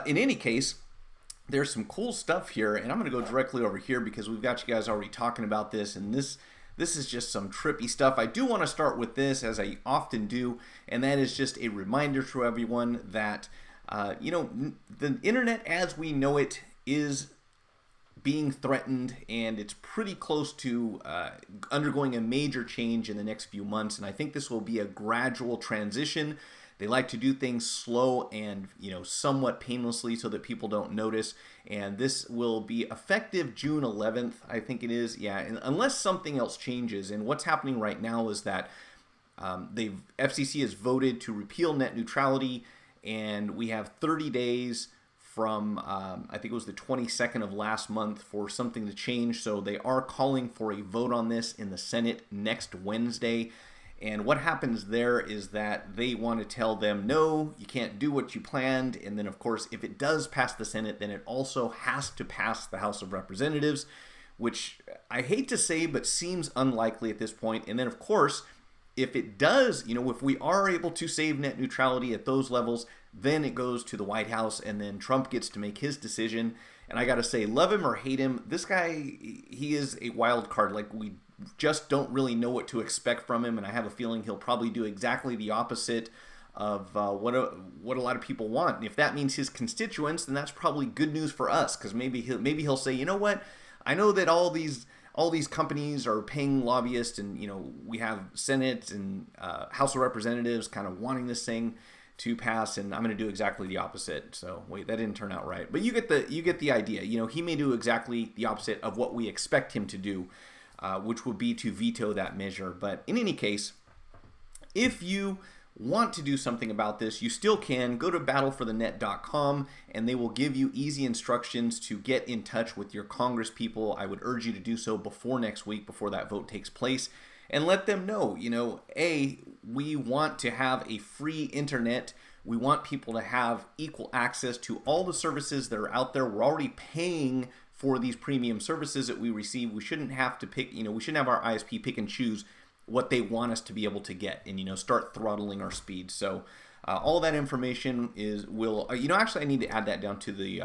In any case, there's some cool stuff here, and I'm going to go directly over here because we've got you guys already talking about this, and this is just some trippy stuff. I do want to start with this, as I often do, and that is just a reminder to everyone that the internet as we know it is being threatened, and it's pretty close to undergoing a major change in the next few months. And I think this will be a gradual transition. They like to do things slow and somewhat painlessly so that people don't notice. And this will be effective June 11th, I think it is. Yeah, and unless something else changes. And what's happening right now is that FCC has voted to repeal net neutrality, and we have 30 days from I think it was the 22nd of last month for something to change. So they are calling for a vote on this in the Senate next Wednesday. And what happens there is that they want to tell them, no, you can't do what you planned. And then, of course, if it does pass the Senate, then it also has to pass the House of Representatives, which I hate to say, but seems unlikely at this point. And then, of course, if it does, if we are able to save net neutrality at those levels, then it goes to the White House, and then Trump gets to make his decision. And I got to say, love him or hate him, this guy, he is a wild card. Like, we just don't really know what to expect from him, and I have a feeling he'll probably do exactly the opposite of what a lot of people want. And if that means his constituents, then that's probably good news for us, because maybe he'll say, you know what, I know that all these companies are paying lobbyists, and we have Senate and House of Representatives kind of wanting this thing to pass, and I'm going to do exactly the opposite. So wait, that didn't turn out right, but you get the idea. He may do exactly the opposite of what we expect him to do, which would be to veto that measure. But in any case, if you want to do something about this, you still can. Go to battleforthenet.com, and they will give you easy instructions to get in touch with your Congress people. I would urge you to do so before next week, before that vote takes place, and let them know, we want to have a free internet. We want people to have equal access to all the services that are out there. We're already paying for these premium services that we receive. We shouldn't have to pick, we shouldn't have our ISP pick and choose what they want us to be able to get, and start throttling our speed. So all that information will actually I need to add that down to the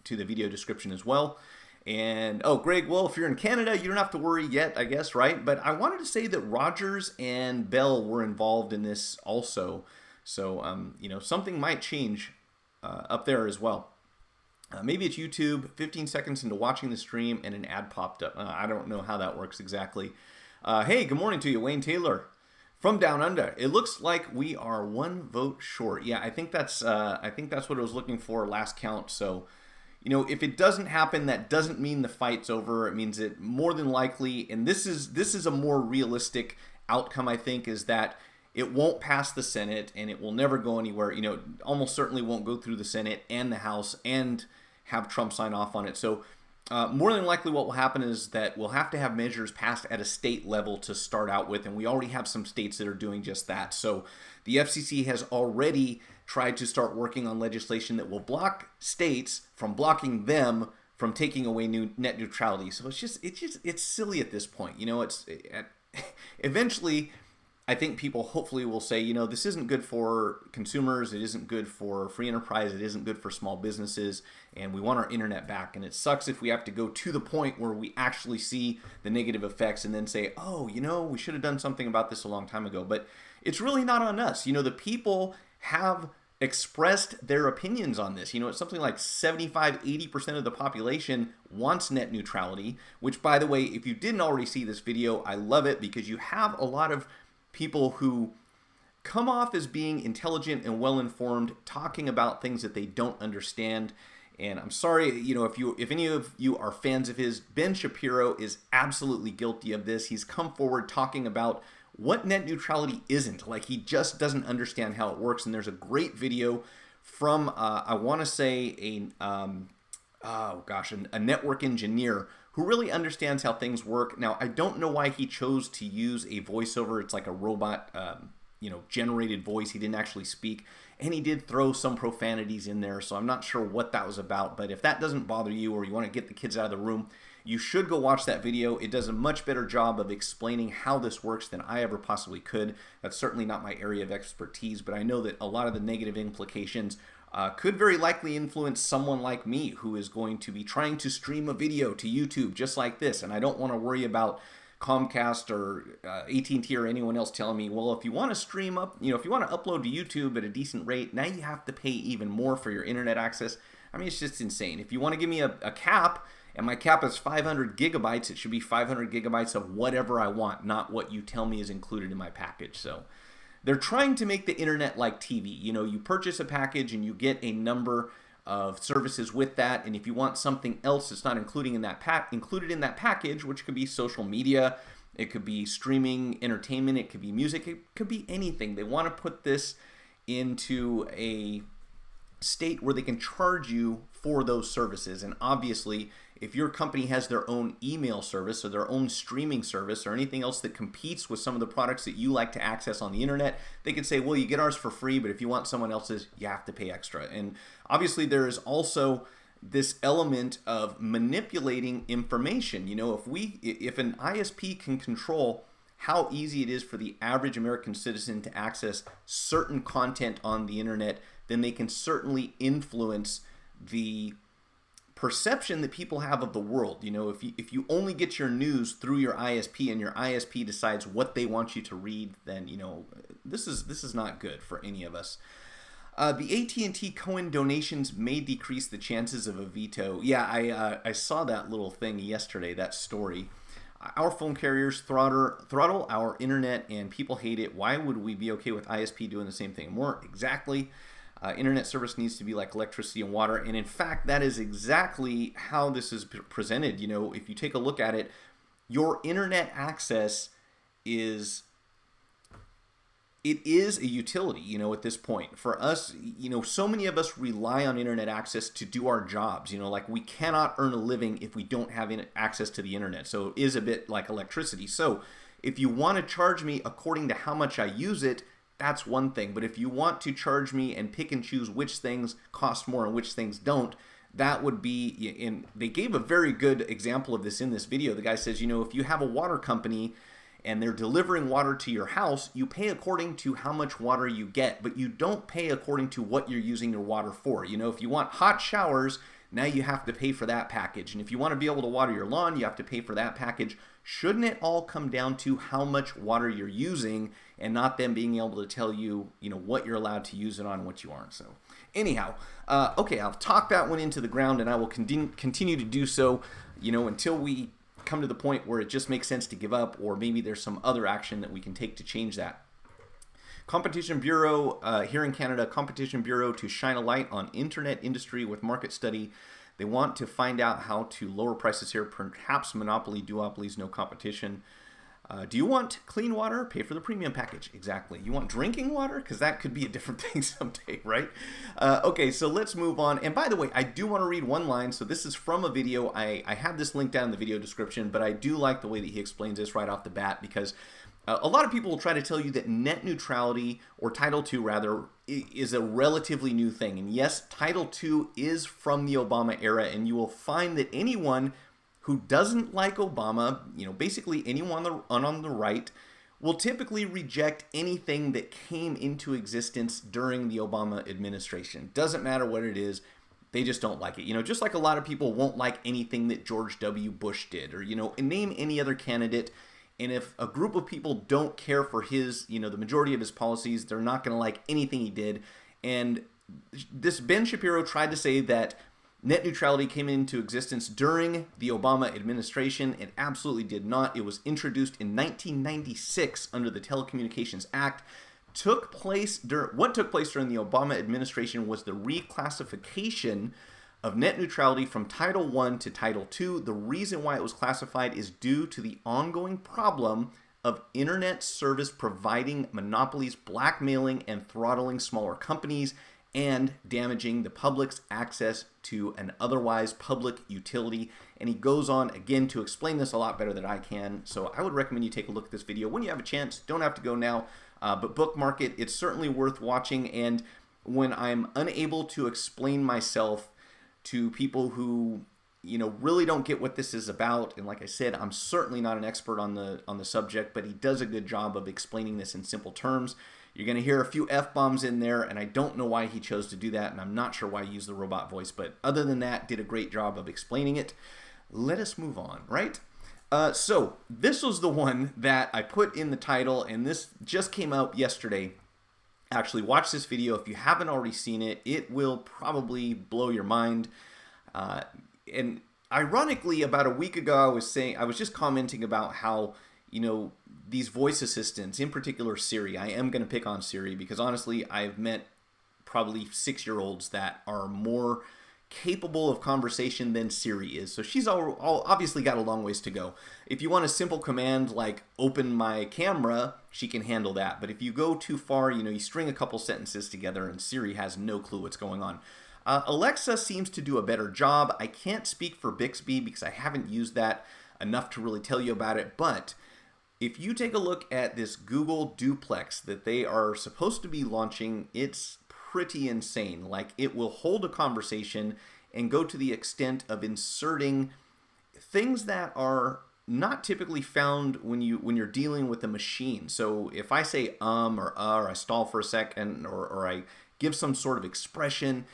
video description as well. And Greg, well, if you're in Canada, you don't have to worry yet, I guess, right? But I wanted to say that Rogers and Bell were involved in this also. So something might change up there as well. Maybe it's YouTube, 15 seconds into watching the stream and an ad popped up. I don't know how that works exactly. Hey, good morning to you, Wayne Taylor from Down Under. It looks like we are one vote short. Yeah, I think that's what I was looking for last count. So, if it doesn't happen, that doesn't mean the fight's over. It means it more than likely, and this is a more realistic outcome, I think, is that it won't pass the Senate and it will never go anywhere. Almost certainly won't go through the Senate and the House and have Trump sign off on it. So more than likely what will happen is that we'll have to have measures passed at a state level to start out with, and we already have some states that are doing just that. So the FCC has already tried to start working on legislation that will block states from blocking them from taking away net neutrality. So it's silly at this point. Eventually, I think people hopefully will say, this isn't good for consumers, it isn't good for free enterprise, it isn't good for small businesses, and we want our internet back. And it sucks if we have to go to the point where we actually see the negative effects and then say, we should have done something about this a long time ago. But it's really not on us. The people have expressed their opinions on this. It's something like 75-80% of the population wants net neutrality, which, by the way, if you didn't already see this video, I love it because you have a lot of people who come off as being intelligent and well-informed, talking about things that they don't understand. And I'm sorry, if any of you are fans of his, Ben Shapiro is absolutely guilty of this. He's come forward talking about what net neutrality isn't. Like, he just doesn't understand how it works. And there's a great video from, I want to say, a network engineer who really understands how things work. Now, I don't know why he chose to use a voiceover. It's like a robot, generated voice. He didn't actually speak, and he did throw some profanities in there, so I'm not sure what that was about. But if that doesn't bother you, or you want to get the kids out of the room, you should go watch that video. It does a much better job of explaining how this works than I ever possibly could. That's certainly not my area of expertise, but I know that a lot of the negative implications could very likely influence someone like me who is going to be trying to stream a video to YouTube just like this. And I don't want to worry about Comcast or AT&T or anyone else telling me, well, if you want to stream up, if you want to upload to YouTube at a decent rate, now you have to pay even more for your internet access. I mean, it's just insane. If you want to give me a cap, and my cap is 500 gigabytes, it should be 500 gigabytes of whatever I want, not what you tell me is included in my package. So they're trying to make the internet like TV. You purchase a package and you get a number of services with that, and if you want something else that's not included in that package, which could be social media, it could be streaming entertainment, it could be music, it could be anything. They want to put this into a state where they can charge you for those services. And obviously, if your company has their own email service or their own streaming service or anything else that competes with some of the products that you like to access on the internet, they could say, well, you get ours for free, but if you want someone else's, you have to pay extra. And obviously, there is also this element of manipulating information. If an ISP can control how easy it is for the average American citizen to access certain content on the internet, then they can certainly influence the perception that people have of the world. If you only get your news through your ISP and your ISP decides what they want you to read, then this is not good for any of us. The AT&T Cohen donations may decrease the chances of a veto. Yeah, I saw that little thing yesterday, that story. Our phone carriers throttle our internet and people hate it. Why would we be okay with ISP doing the same thing? More exactly, internet service needs to be like electricity and water. And in fact, that is exactly how this is presented. If you take a look at it, your internet access is a utility, at this point. For us, so many of us rely on internet access to do our jobs. Like we cannot earn a living if we don't have access to the internet. So it is a bit like electricity. So if you want to charge me according to how much I use it, that's one thing. But if you want to charge me and pick and choose which things cost more and which things don't, that would be, and they gave a very good example of this in this video. The guy says, if you have a water company and they're delivering water to your house, you pay according to how much water you get, but you don't pay according to what you're using your water for. If you want hot showers, now you have to pay for that package. And if you want to be able to water your lawn, you have to pay for that package. Shouldn't it all come down to how much water you're using and not them being able to tell you, what you're allowed to use it on and what you aren't? So anyhow, okay, I'll talk that one into the ground, and I will continue to do so, until we come to the point where it just makes sense to give up, or maybe there's some other action that we can take to change that. Competition Bureau, here in Canada, Competition Bureau to shine a light on internet industry with market study. They want to find out how to lower prices here, perhaps monopoly, duopolies, no competition. Do you want clean water? Pay for the premium package. Exactly. You want drinking water? Because that could be a different thing someday, right? Okay, so let's move on. And by the way, I do want to read one line. So this is from a video. I have this link down in the video description, but I do like the way that he explains this right off the bat, because a lot of people will try to tell you that net neutrality, or Title II rather, is a relatively new thing. And yes, Title II is from the Obama era, and you will find that anyone who doesn't like Obama, basically anyone on the right, will typically reject anything that came into existence during the Obama administration. Doesn't matter what it is, they just don't like it. Just like a lot of people won't like anything that George W. Bush did, or, name any other candidate. And if a group of people don't care for his, the majority of his policies, they're not going to like anything he did. And this Ben Shapiro tried to say that net neutrality came into existence during the Obama administration. It absolutely did not. It was introduced in 1996 under the Telecommunications Act. What took place during the Obama administration was the reclassification of net neutrality from Title I to Title II. The reason why it was classified is due to the ongoing problem of internet service providing monopolies, blackmailing and throttling smaller companies, and damaging the public's access to an otherwise public utility. And he goes on again to explain this a lot better than I can. So I would recommend you take a look at this video when you have a chance. Don't have to go now, but bookmark it. It's certainly worth watching. And when I'm unable to explain myself to people who really don't get what this is about, and like I said, I'm certainly not an expert on the subject, but he does a good job of explaining this in simple terms. You're going to hear a few F-bombs in there, and I don't know why he chose to do that, and I'm not sure why he used the robot voice, but other than that, did a great job of explaining it. Let us move on, right? So this was the one that I put in the title, and this just came out yesterday. Actually, watch this video. If you haven't already seen it, it will probably blow your mind. And ironically, about a week ago, I was just commenting about how, these voice assistants, in particular Siri, I am going to pick on Siri because honestly, I've met probably 6-year-olds that are more capable of conversation than Siri is. So she's obviously got a long ways to go. If you want a simple command like open my camera, she can handle that. But if you go too far, you string a couple sentences together and Siri has no clue what's going on. Alexa seems to do a better job. I can't speak for Bixby because I haven't used that enough to really tell you about it. But if you take a look at this Google Duplex that they are supposed to be launching, it's pretty insane. Like, it will hold a conversation and go to the extent of inserting things that are not typically found when you're dealing with a machine. So if I say or I stall for a second, or I give some sort of expression,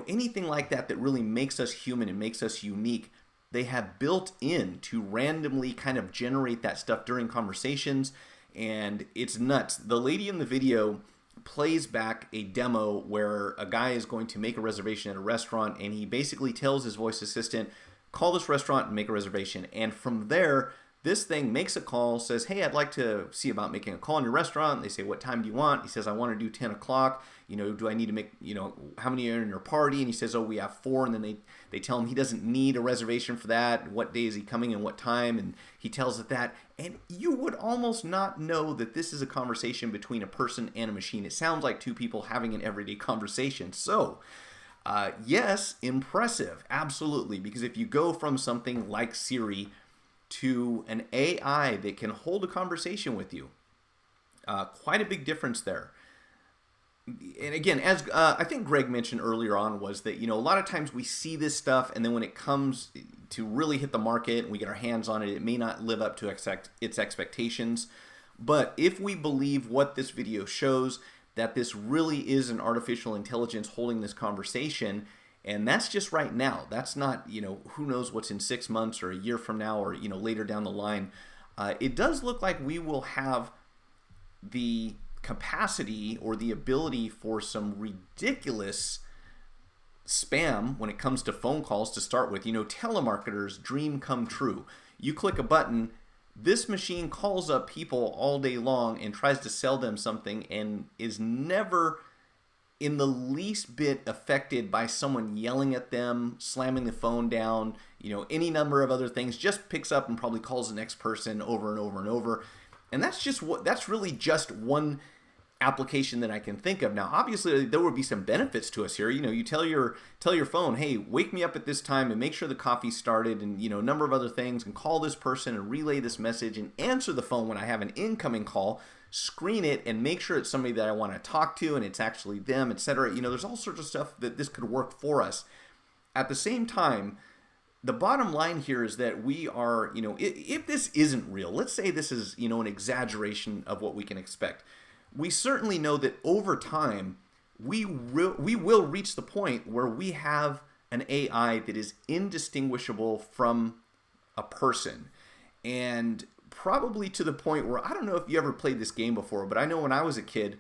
anything like that that really makes us human and makes us unique, they have built in to randomly kind of generate that stuff during conversations, and it's nuts. The lady in the video plays back a demo where a guy is going to make a reservation at a restaurant, and he basically tells his voice assistant, call this restaurant and make a reservation. And from there, this thing makes a call, says, hey, I'd like to see about making a call in your restaurant. They say, what time do you want? He says, I want to do 10 o'clock. Do I need to make, how many are in your party? And he says, oh, we have 4. And then they tell him he doesn't need a reservation for that. What day is he coming and what time? And he tells it that. And you would almost not know that this is a conversation between a person and a machine. It sounds like two people having an everyday conversation. So, yes, impressive. Absolutely. Because if you go from something like Siri to an AI that can hold a conversation with you, quite a big difference there. And again, as I think Greg mentioned earlier on, was that, a lot of times we see this stuff, and then when it comes to really hit the market and we get our hands on it, it may not live up to its expectations. But if we believe what this video shows, that this really is an artificial intelligence holding this conversation, and that's just right now. That's not, who knows what's in 6 months or a year from now, or, later down the line. It does look like we will have the capacity or the ability for some ridiculous spam when it comes to phone calls to start with. Telemarketers' dream come true. You click a button, this machine calls up people all day long and tries to sell them something, and is never in the least bit affected by someone yelling at them, slamming the phone down, any number of other things. Just picks up and probably calls the next person over and over and over. And that's really just one application that I can think of. Now, obviously, there would be some benefits to us here. You tell your phone, hey, wake me up at this time and make sure the coffee started, and a number of other things, and call this person and relay this message and answer the phone when I have an incoming call, screen it and make sure it's somebody that I want to talk to and it's actually them, etc. There's all sorts of stuff that this could work for us. At the same time, the bottom line here is that we are, if this isn't real, let's say this is, an exaggeration of what we can expect. We certainly know that over time, we will reach the point where we have an AI that is indistinguishable from a person. And probably to the point where, I don't know if you ever played this game before, but I know when I was a kid,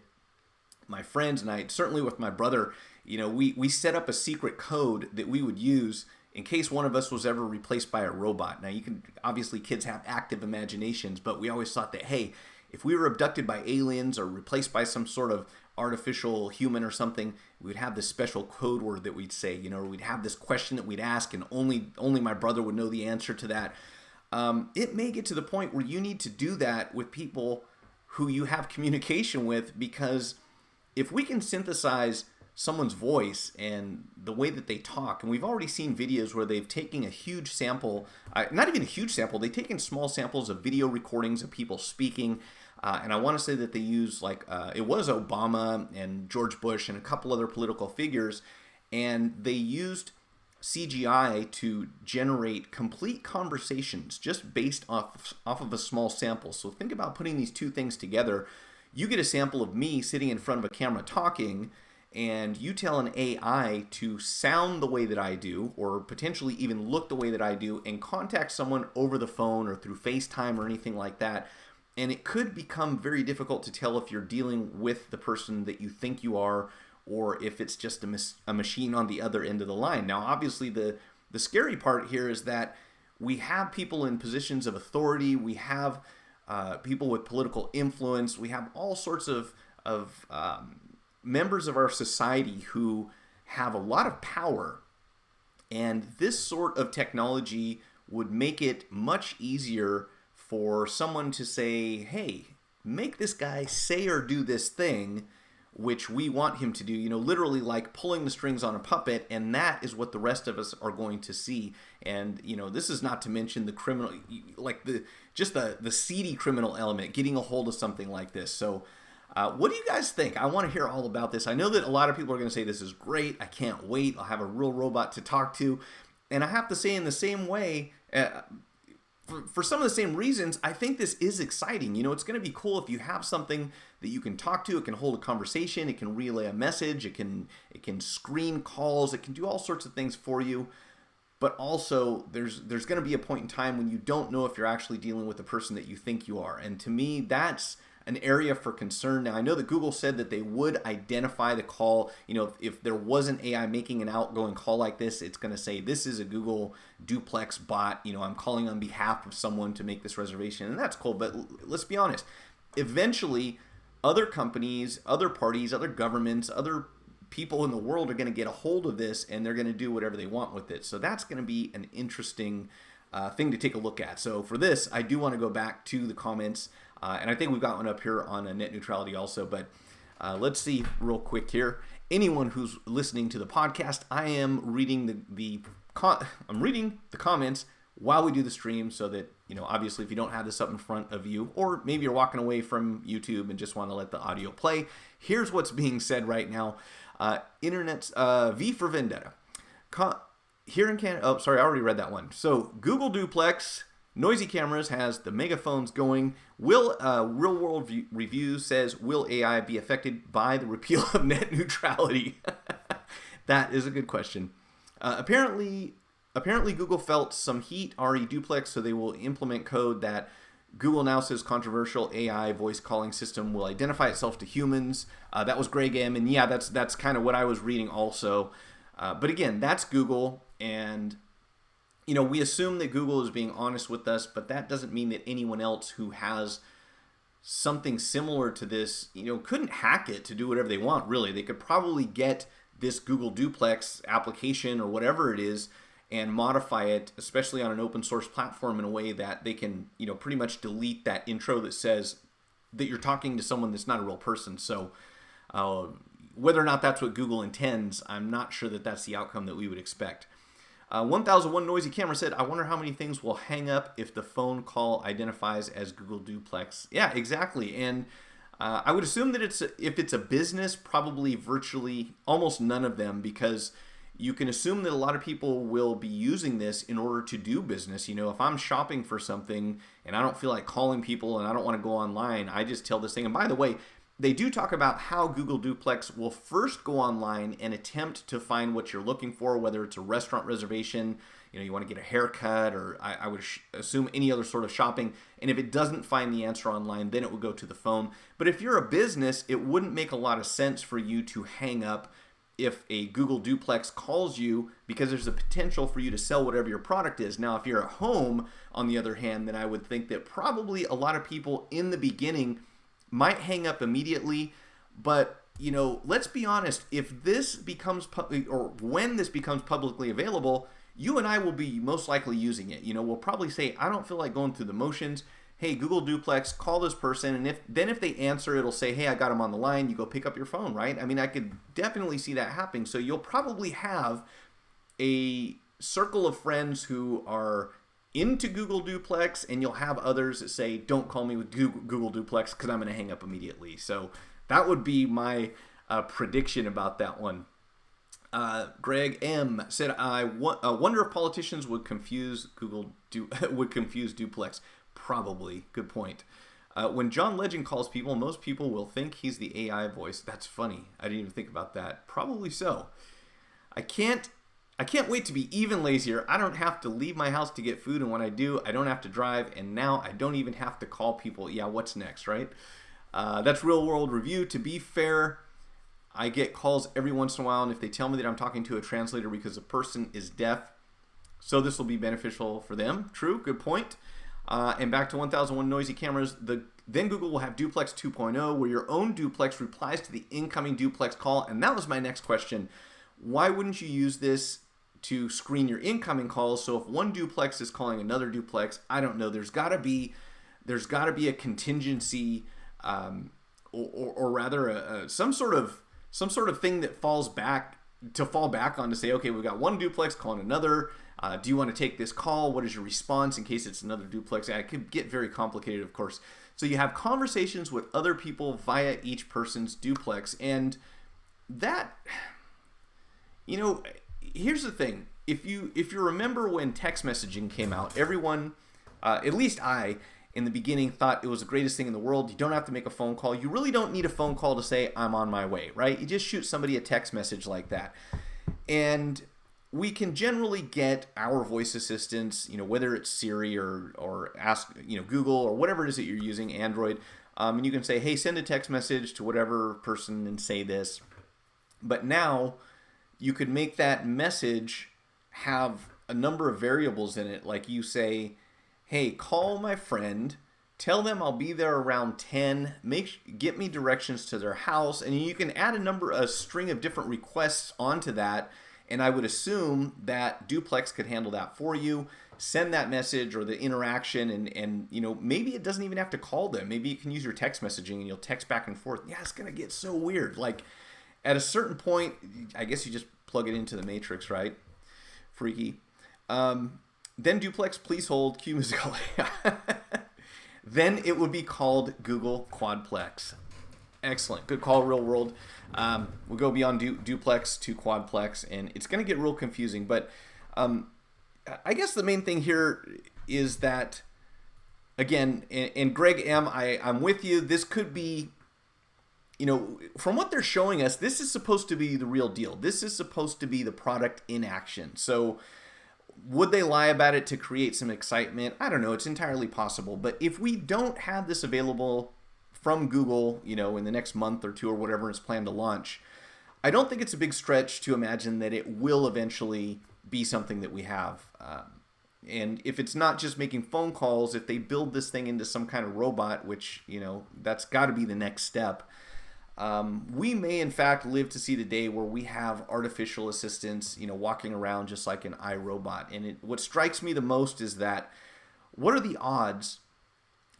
my friends and I, certainly with my brother, we set up a secret code that we would use in case one of us was ever replaced by a robot. Now, obviously kids have active imaginations, but we always thought that, hey, if we were abducted by aliens or replaced by some sort of artificial human or something, we would have this special code word that we'd say, or we'd have this question that we'd ask, and only my brother would know the answer to that. It may get to the point where you need to do that with people who you have communication with, because if we can synthesize someone's voice and the way that they talk, and we've already seen videos where they've taken a huge sample, not even a huge sample, they've taken small samples of video recordings of people speaking, and I want to say that they use, it was Obama and George Bush and a couple other political figures, and they used CGI to generate complete conversations just based off of a small sample. So think about putting these two things together. you get a sample of me sitting in front of a camera talking, and you tell an AI to sound the way that I do, or potentially even look the way that I do, and contact someone over the phone or through FaceTime or anything like that. And it could become very difficult to tell if you're dealing with the person that you think you are, or if it's just a machine on the other end of the line. Now, obviously, the scary part here is that we have people in positions of authority. We have people with political influence. We have all sorts of members of our society who have a lot of power. And this sort of technology would make it much easier for someone to say, hey, make this guy say or do this thing which we want him to do, literally like pulling the strings on a puppet, and that is what the rest of us are going to see. And, this is not to mention the criminal, like the seedy criminal element, getting a hold of something like this. So what do you guys think? I want to hear all about this. I know that a lot of people are going to say this is great. I can't wait. I'll have a real robot to talk to. And I have to say, in the same way, for some of the same reasons, I think this is exciting. It's going to be cool if you have something that you can talk to. It can hold a conversation. It can relay a message. It can screen calls. It can do all sorts of things for you. But also, there's going to be a point in time when you don't know if you're actually dealing with the person that you think you are. And to me, that's an area for concern. Now, I know that Google said that they would identify the call. If there was an AI making an outgoing call like this, it's going to say, this is a Google Duplex bot. I'm calling on behalf of someone to make this reservation. And that's cool. But let's be honest. Eventually, other companies, other parties, other governments, other people in the world are going to get a hold of this, and they're going to do whatever they want with it. So that's going to be an interesting thing to take a look at. So for this, I do want to go back to the comments. And I think we've got one up here on net neutrality also, but let's see real quick here. Anyone who's listening to the podcast, I am reading I'm reading the comments while we do the stream, so that obviously if you don't have this up in front of you, or maybe you're walking away from YouTube and just want to let the audio play, here's what's being said right now. Internet's V for Vendetta. Here in Canada, oh sorry, I already read that one. So Google Duplex. Noisy Cameras has the megaphones going. Will Real World Review says, will AI be affected by the repeal of net neutrality? That is a good question. Apparently Google felt some heat, RE Duplex, so they will implement code that Google now says controversial AI voice calling system will identify itself to humans. That was Greg M. And yeah, that's kind of what I was reading also. But again, that's Google, and we assume that Google is being honest with us, but that doesn't mean that anyone else who has something similar to this, couldn't hack it to do whatever they want, really. They could probably get this Google Duplex application or whatever it is and modify it, especially on an open source platform, in a way that they can, pretty much delete that intro that says that you're talking to someone that's not a real person. So whether or not that's what Google intends, I'm not sure that that's the outcome that we would expect. 1001 Noisy Camera said, I wonder how many things will hang up if the phone call identifies as Google Duplex. Yeah, exactly. And I would assume that if it's a business, probably virtually almost none of them, because you can assume that a lot of people will be using this in order to do business. If I'm shopping for something and I don't feel like calling people and I don't want to go online, I just tell this thing. And by the way, they do talk about how Google Duplex will first go online and attempt to find what you're looking for, whether it's a restaurant reservation, you want to get a haircut, or I would assume any other sort of shopping. And if it doesn't find the answer online, then it will go to the phone. But if you're a business, it wouldn't make a lot of sense for you to hang up if a Google Duplex calls you, because there's a potential for you to sell whatever your product is. Now, if you're at home, on the other hand, then I would think that probably a lot of people in the beginning might hang up immediately. But let's be honest, if this becomes public, or when this becomes publicly available, you and I will be most likely using it. We'll probably say, I don't feel like going through the motions. Hey, Google Duplex, call this person, and if they answer, it'll say, hey, I got them on the line. You go pick up your phone, right? I mean, I could definitely see that happening. So you'll probably have a circle of friends who are into Google Duplex, and you'll have others that say, don't call me with Google Duplex because I'm going to hang up immediately. So that would be my prediction about that one. Greg M. said, I wonder if politicians would confuse Duplex. Probably. Good point. When John Legend calls people, most people will think he's the AI voice. That's funny. I didn't even think about that. Probably so. I can't wait to be even lazier. I don't have to leave my house to get food, and when I do, I don't have to drive, and now I don't even have to call people. Yeah, what's next, right? That's Real World Review. To be fair, I get calls every once in a while, and if they tell me that I'm talking to a translator because the person is deaf, so this will be beneficial for them. True, good point. And back to 1001 noisy cameras, then Google will have Duplex 2.0, where your own duplex replies to the incoming duplex call. And that was my next question. Why wouldn't you use this to screen your incoming calls? So if one duplex is calling another duplex, I don't know. There's got to be a contingency, or rather some sort of thing that fall back on to say, okay, we've got one duplex calling another. Do you want to take this call? What is your response in case it's another duplex? And it could get very complicated, of course. So you have conversations with other people via each person's duplex. And that, here's the thing. If you remember when text messaging came out, everyone, at least I, in the beginning, thought it was the greatest thing in the world. You don't have to make a phone call. You really don't need a phone call to say, I'm on my way, right? You just shoot somebody a text message like that. And we can generally get our voice assistants, whether it's Siri or ask, Google or whatever it is that you're using, Android, and you can say, hey, send a text message to whatever person and say this. But now you could make that message have a number of variables in it. Like you say, hey, call my friend, tell them I'll be there around 10, get me directions to their house, and you can add a string of different requests onto that. And I would assume that Duplex could handle that for you, send that message or the interaction, and maybe it doesn't even have to call them. Maybe you can use your text messaging and you'll text back and forth. Yeah, it's going to get so weird. Like at a certain point, I guess you just plug it into the matrix, right? Freaky. Then Duplex, please hold, cue musical. Then it would be called Google Quadplex. Excellent. Good call, Real World. We'll go beyond Duplex to Quadplex, and it's going to get real confusing. But I guess the main thing here is that, again, and Greg M., I'm with you. This could be, from what they're showing us, this is supposed to be the real deal. This is supposed to be the product in action. So would they lie about it to create some excitement? I don't know. It's entirely possible. But if we don't have this available from Google, in the next month or two or whatever it's planned to launch, I don't think it's a big stretch to imagine that it will eventually be something that we have. And if it's not just making phone calls, if they build this thing into some kind of robot, which, that's got to be the next step, we may in fact live to see the day where we have artificial assistants, walking around just like an iRobot. And what strikes me the most is that, what are the odds?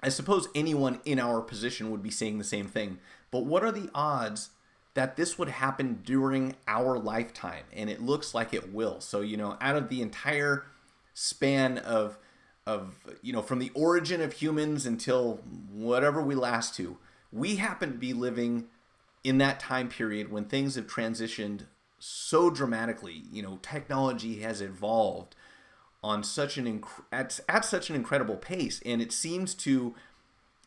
I suppose anyone in our position would be saying the same thing, but what are the odds that this would happen during our lifetime? And it looks like it will. So, out of the entire span of from the origin of humans until whatever we last to, we happen to be living in that time period when things have transitioned so dramatically. Technology has evolved on at such an incredible pace, and it seems to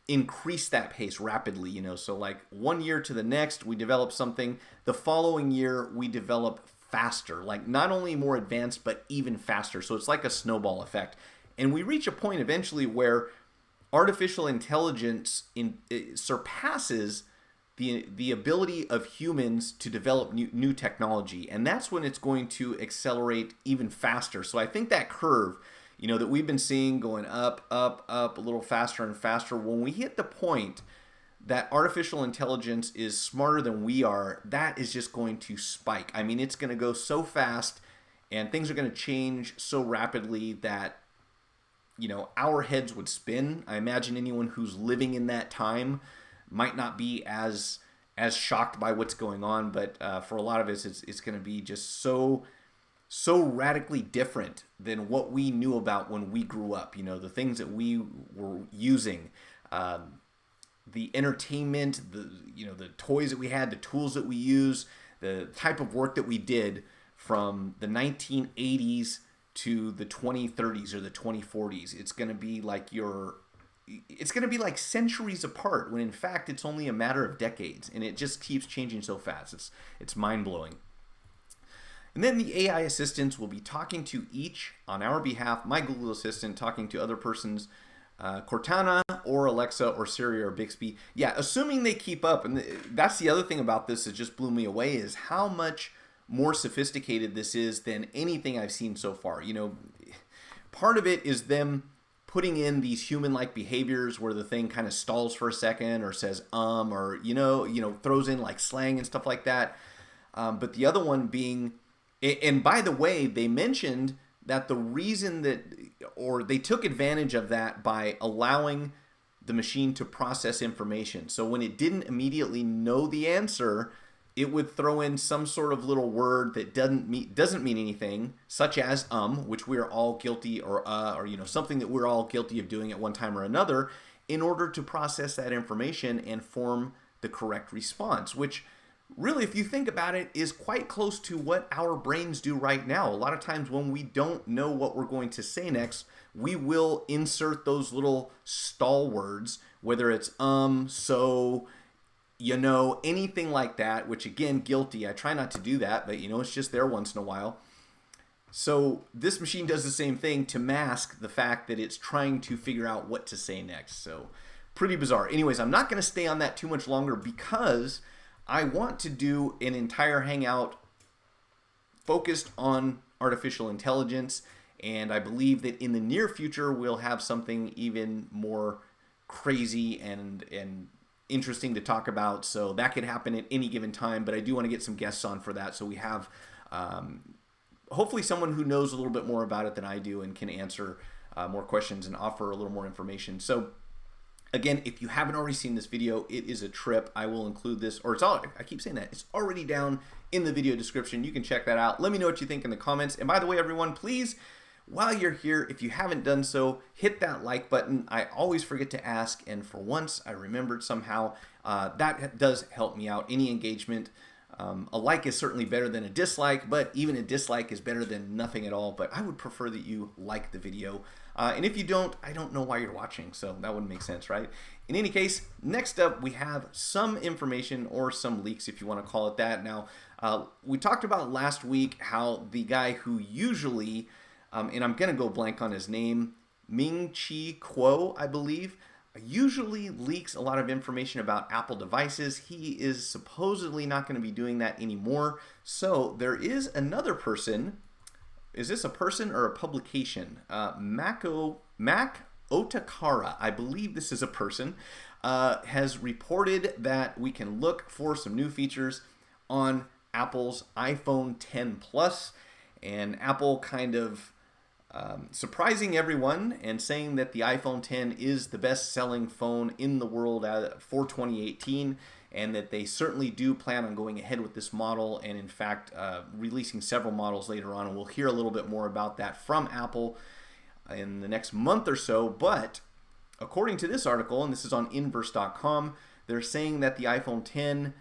increase that pace rapidly. So like one year to the next, we develop something. The following year, we develop faster, like not only more advanced, but even faster. So it's like a snowball effect, and we reach a point eventually where artificial intelligence surpasses the ability of humans to develop new technology. And that's when it's going to accelerate even faster. So I think that curve, that we've been seeing going up, a little faster and faster, when we hit the point that artificial intelligence is smarter than we are, that is just going to spike. I mean, it's going to go so fast and things are going to change so rapidly that, our heads would spin. I imagine anyone who's living in that time might not be as shocked by what's going on, but for a lot of us, it's going to be just so radically different than what we knew about when we grew up. The things that we were using, the entertainment, the toys that we had, the tools that we use, the type of work that we did from the 1980s to the 2030s or the 2040s. It's going to be like it's going to be like centuries apart when in fact it's only a matter of decades, and it just keeps changing so fast. It's mind-blowing. And then the AI assistants will be talking to each on our behalf. My Google Assistant talking to other persons, Cortana or Alexa or Siri or Bixby. Yeah, assuming they keep up. And that's the other thing about this that just blew me away, is how much more sophisticated this is than anything I've seen so far. You know, part of it is them putting in these human-like behaviors where the thing kind of stalls for a second or says or you know throws in like slang and stuff like that. But the other one being, and by the way, they mentioned that the reason that, or they took advantage of that by allowing the machine to process information. So when it didn't immediately know the answer, it would throw in some sort of little word that doesn't mean anything, such as which we are all guilty, or you know, something that we're all guilty of doing at one time or another, in order to process that information and form the correct response, which really, if you think about it, is quite close to what our brains do right now. A lot of times when we don't know what we're going to say next, we will insert those little stall words, whether it's so, you know, anything like that, which again, guilty. I try not to do that, but you know, it's just there once in a while. So this machine does the same thing to mask the fact that it's trying to figure out what to say next. So pretty bizarre. Anyways, I'm not going to stay on that too much longer because I want to do an entire Hangout focused on artificial intelligence, and I believe that in the near future we'll have something even more crazy and interesting to talk about. So that could happen at any given time, but I do want to get some guests on for that, so we have hopefully someone who knows a little bit more about it than I do and can answer more questions and offer a little more information. So again, if you haven't already seen this video, it is a trip. I will include this, or I keep saying that, it's already down in the video description. You can check that out. Let me know what you think in the comments. And by the way, everyone, please, while you're here, if you haven't done so, hit that like button. I always forget to ask, and for once I remembered somehow. That does help me out. Any engagement, a like is certainly better than a dislike, but even a dislike is better than nothing at all. But I would prefer that you like the video. And if you don't, I don't know why you're watching, so that wouldn't make sense, right? In any case, next up, we have some information, or some leaks, if you want to call it that. Now, we talked about last week how the guy who usually, and I'm going to go blank on his name, Ming-Chi Kuo, I believe, usually leaks a lot of information about Apple devices. He is supposedly not going to be doing that anymore. So there is another person. Is this a person or a publication? Mac Otakara, I believe this is a person, has reported that we can look for some new features on Apple's iPhone 10 Plus, and Apple kind of surprising everyone and saying that the iPhone 10 is the best-selling phone in the world for 2018, and that they certainly do plan on going ahead with this model, and in fact releasing several models later on. And we'll hear a little bit more about that from Apple in the next month or so. But according to this article, and this is on inverse.com, they're saying that the iPhone 10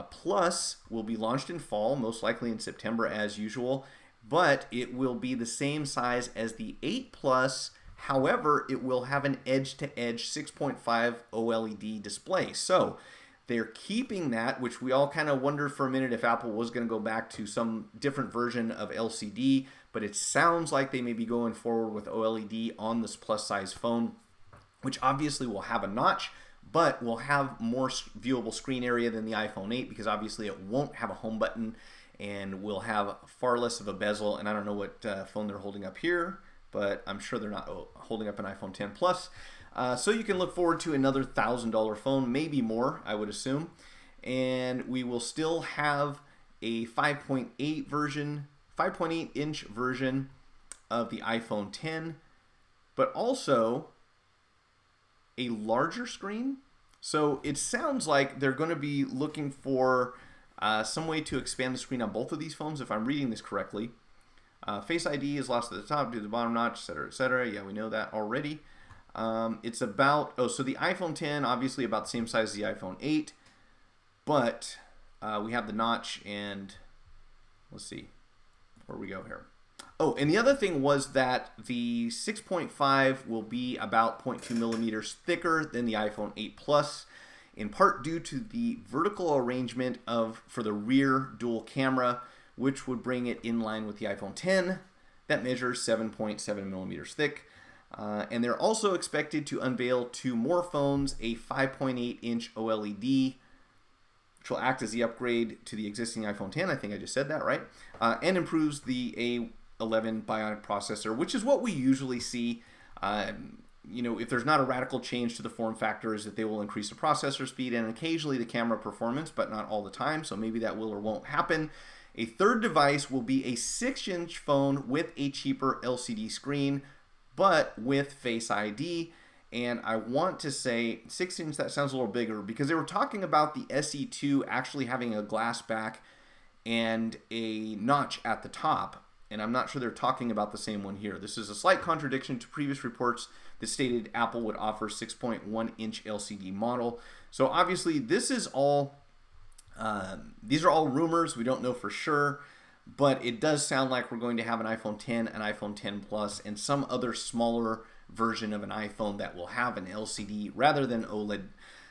Plus will be launched in fall, most likely in September as usual, but it will be the same size as the 8 Plus. However, it will have an edge-to-edge 6.5 OLED display. So they're keeping that, which we all kind of wondered for a minute if Apple was going to go back to some different version of LCD, but it sounds like they may be going forward with OLED on this plus-size phone, which obviously will have a notch, but will have more viewable screen area than the iPhone 8, because obviously it won't have a home button and will have far less of a bezel. And I don't know what phone they're holding up here, but I'm sure they're not holding up an iPhone 10 Plus. So you can look forward to another $1,000 phone, maybe more, I would assume. And we will still have a 5.8 version, 5.8-inch version of the iPhone 10, but also a larger screen. So it sounds like they're going to be looking for some way to expand the screen on both of these phones, if I'm reading this correctly. Face ID is lost at the top due to the bottom notch, etc., etc. Yeah, we know that already. It's about, so the iPhone 10, obviously about the same size as the iPhone 8, but we have the notch, and let's see where we go here. Oh, and the other thing was that the 6.5 will be about 0.2 millimeters thicker than the iPhone 8 Plus, in part due to the vertical arrangement for the rear dual camera, which would bring it in line with the iPhone 10 that measures 7.7 millimeters thick. And they're also expected to unveil 2 more phones, a 5.8-inch OLED, which will act as the upgrade to the existing iPhone 10. I think I just said that, right? And improves the A11 Bionic processor, which is what we usually see. If there's not a radical change to the form factor, is that they will increase the processor speed and occasionally the camera performance, but not all the time. So maybe that will or won't happen. A third device will be a 6-inch phone with a cheaper LCD screen, but with Face ID. And I want to say 6-inch, that sounds a little bigger, because they were talking about the SE2 actually having a glass back and a notch at the top. And I'm not sure they're talking about the same one here. This is a slight contradiction to previous reports that stated Apple would offer 6.1-inch LCD model. So obviously this is all, these are all rumors. We don't know for sure, but it does sound like we're going to have an iPhone 10, an iPhone 10 Plus, and some other smaller version of an iPhone that will have an LCD rather than OLED.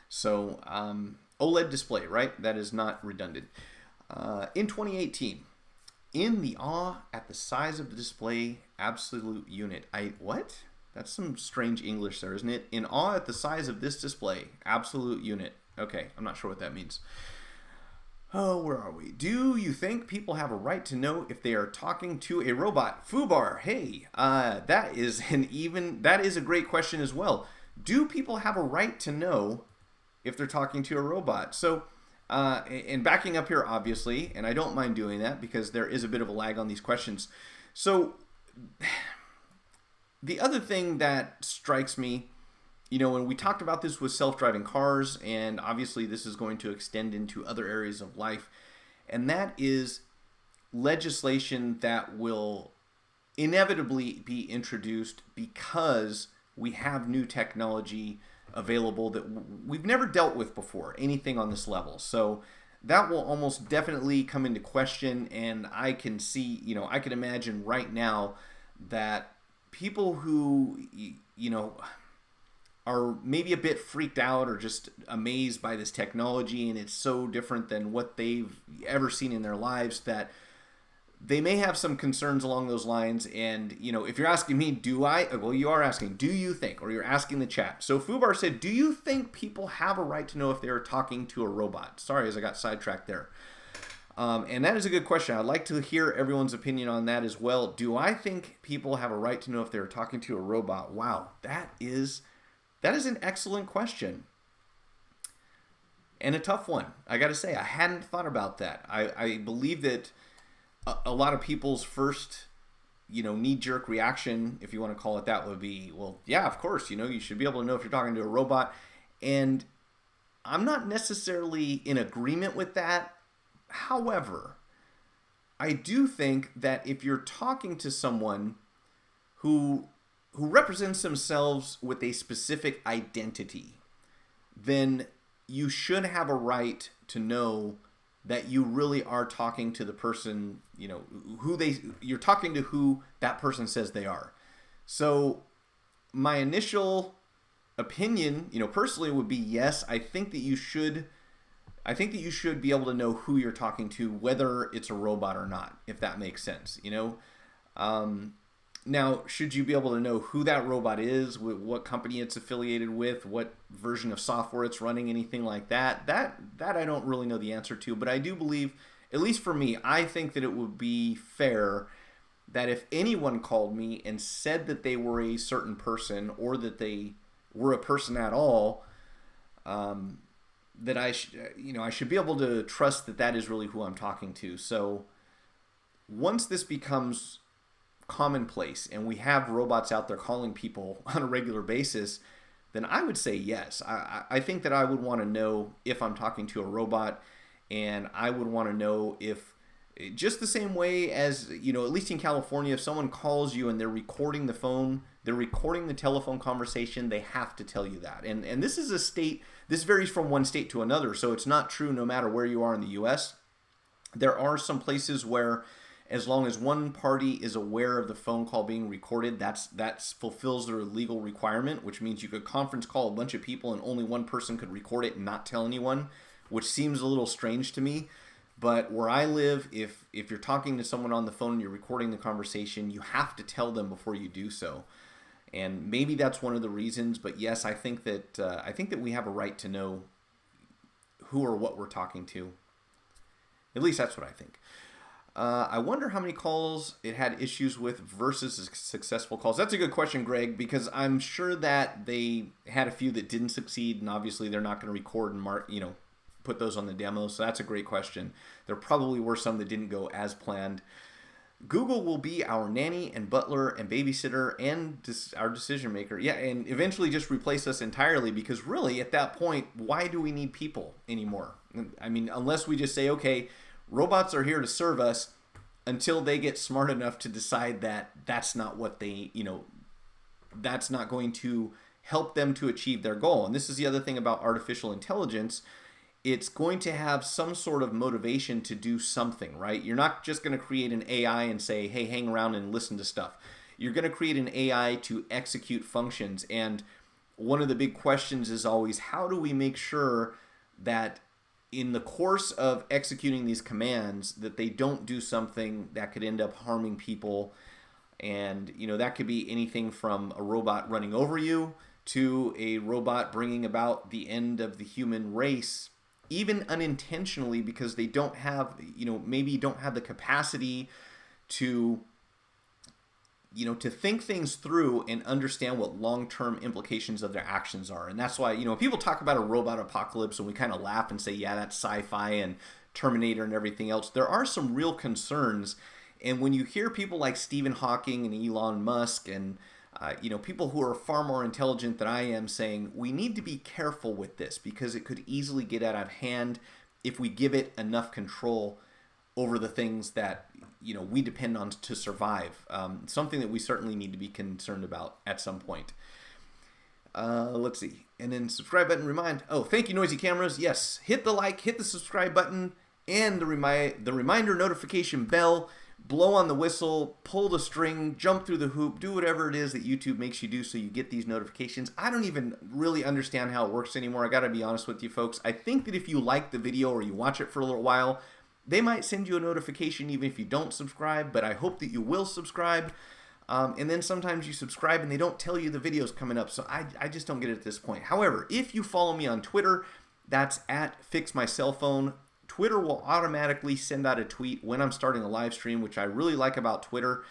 So OLED display, right? That is not redundant. In 2018, in the awe at the size of the display absolute unit. What? That's some strange English there, isn't it? In awe at the size of this display absolute unit. Okay, I'm not sure what that means. Oh, where are we? Do you think people have a right to know if they are talking to a robot? Fubar, hey, that is a great question as well. Do people have a right to know if they're talking to a robot? So, and backing up here, obviously, and I don't mind doing that because there is a bit of a lag on these questions. So, the other thing that strikes me, when we talked about this with self-driving cars, and obviously this is going to extend into other areas of life, and that is legislation that will inevitably be introduced because we have new technology available that we've never dealt with before, anything on this level. So that will almost definitely come into question, and I can see, I can imagine right now that people who, are maybe a bit freaked out or just amazed by this technology, and it's so different than what they've ever seen in their lives, that they may have some concerns along those lines. And, if you're asking me, you are asking, do you think, or you're asking the chat. So Fubar said, do you think people have a right to know if they're talking to a robot? Sorry, as I got sidetracked there. And that is a good question. I'd like to hear everyone's opinion on that as well. Do I think people have a right to know if they're talking to a robot? Wow, that is an excellent question. And a tough one. I got to say, I hadn't thought about that. I believe that a lot of people's first, knee-jerk reaction, if you want to call it that, would be, well, yeah, of course, you should be able to know if you're talking to a robot. And I'm not necessarily in agreement with that. However, I do think that if you're talking to someone who represents themselves with a specific identity, then you should have a right to know that you really are talking to the person, you're talking to who that person says they are. So my initial opinion, personally would be yes, I think that you should be able to know who you're talking to, whether it's a robot or not, if that makes sense, Now, should you be able to know who that robot is, what company it's affiliated with, what version of software it's running, anything like that? That I don't really know the answer to, but I do believe, at least for me, I think that it would be fair that if anyone called me and said that they were a certain person or that they were a person at all, that I should be able to trust that that is really who I'm talking to. So once this becomes commonplace and we have robots out there calling people on a regular basis, then I would say yes. I think that I would want to know if I'm talking to a robot, and I would want to know if, just the same way as, at least in California, if someone calls you and they're recording the phone, they're recording the telephone conversation, they have to tell you that. And this is a state, this varies from one state to another, so it's not true no matter where you are in the US. There are some places where as long as one party is aware of the phone call being recorded, that fulfills their legal requirement, which means you could conference call a bunch of people and only one person could record it and not tell anyone, which seems a little strange to me. But where I live, if you're talking to someone on the phone and you're recording the conversation, you have to tell them before you do so. And maybe that's one of the reasons, but yes, I think that we have a right to know who or what we're talking to. At least that's what I think. I wonder how many calls it had issues with versus successful calls. That's a good question, Greg, because I'm sure that they had a few that didn't succeed, and obviously they're not going to record and put those on the demo. So that's a great question. There probably were some that didn't go as planned. Google will be our nanny and butler and babysitter and our decision maker. Yeah, and eventually just replace us entirely, because really at that point, why do we need people anymore? I mean, unless we just say, okay, robots are here to serve us until they get smart enough to decide that that's not what they, that's not going to help them to achieve their goal. And this is the other thing about artificial intelligence. It's going to have some sort of motivation to do something, right? You're not just going to create an AI and say, hey, hang around and listen to stuff. You're going to create an AI to execute functions. And one of the big questions is always, how do we make sure that in the course of executing these commands that they don't do something that could end up harming people? And, that could be anything from a robot running over you to a robot bringing about the end of the human race, even unintentionally, because they don't have, maybe don't have the capacity to, to think things through and understand what long-term implications of their actions are. And that's why, people talk about a robot apocalypse and we kind of laugh and say, yeah, that's sci-fi and Terminator and everything else. There are some real concerns. And when you hear people like Stephen Hawking and Elon Musk and people who are far more intelligent than I am saying, we need to be careful with this because it could easily get out of hand if we give it enough control over the things that, we depend on to survive. Something that we certainly need to be concerned about at some point. Let's see. And then subscribe button, remind. Oh, thank you, Noisy Cameras. Yes, hit the like, hit the subscribe button, and the reminder notification bell. Blow on the whistle, pull the string, jump through the hoop, do whatever it is that YouTube makes you do so you get these notifications. I don't even really understand how it works anymore. I got to be honest with you folks. I think that if you like the video or you watch it for a little while, they might send you a notification even if you don't subscribe, but I hope that you will subscribe. And then sometimes you subscribe and they don't tell you the video's coming up, so I just don't get it at this point. However, if you follow me on Twitter, that's at FixMyCellPhone. Twitter will automatically send out a tweet when I'm starting a live stream, which I really like about Twitter.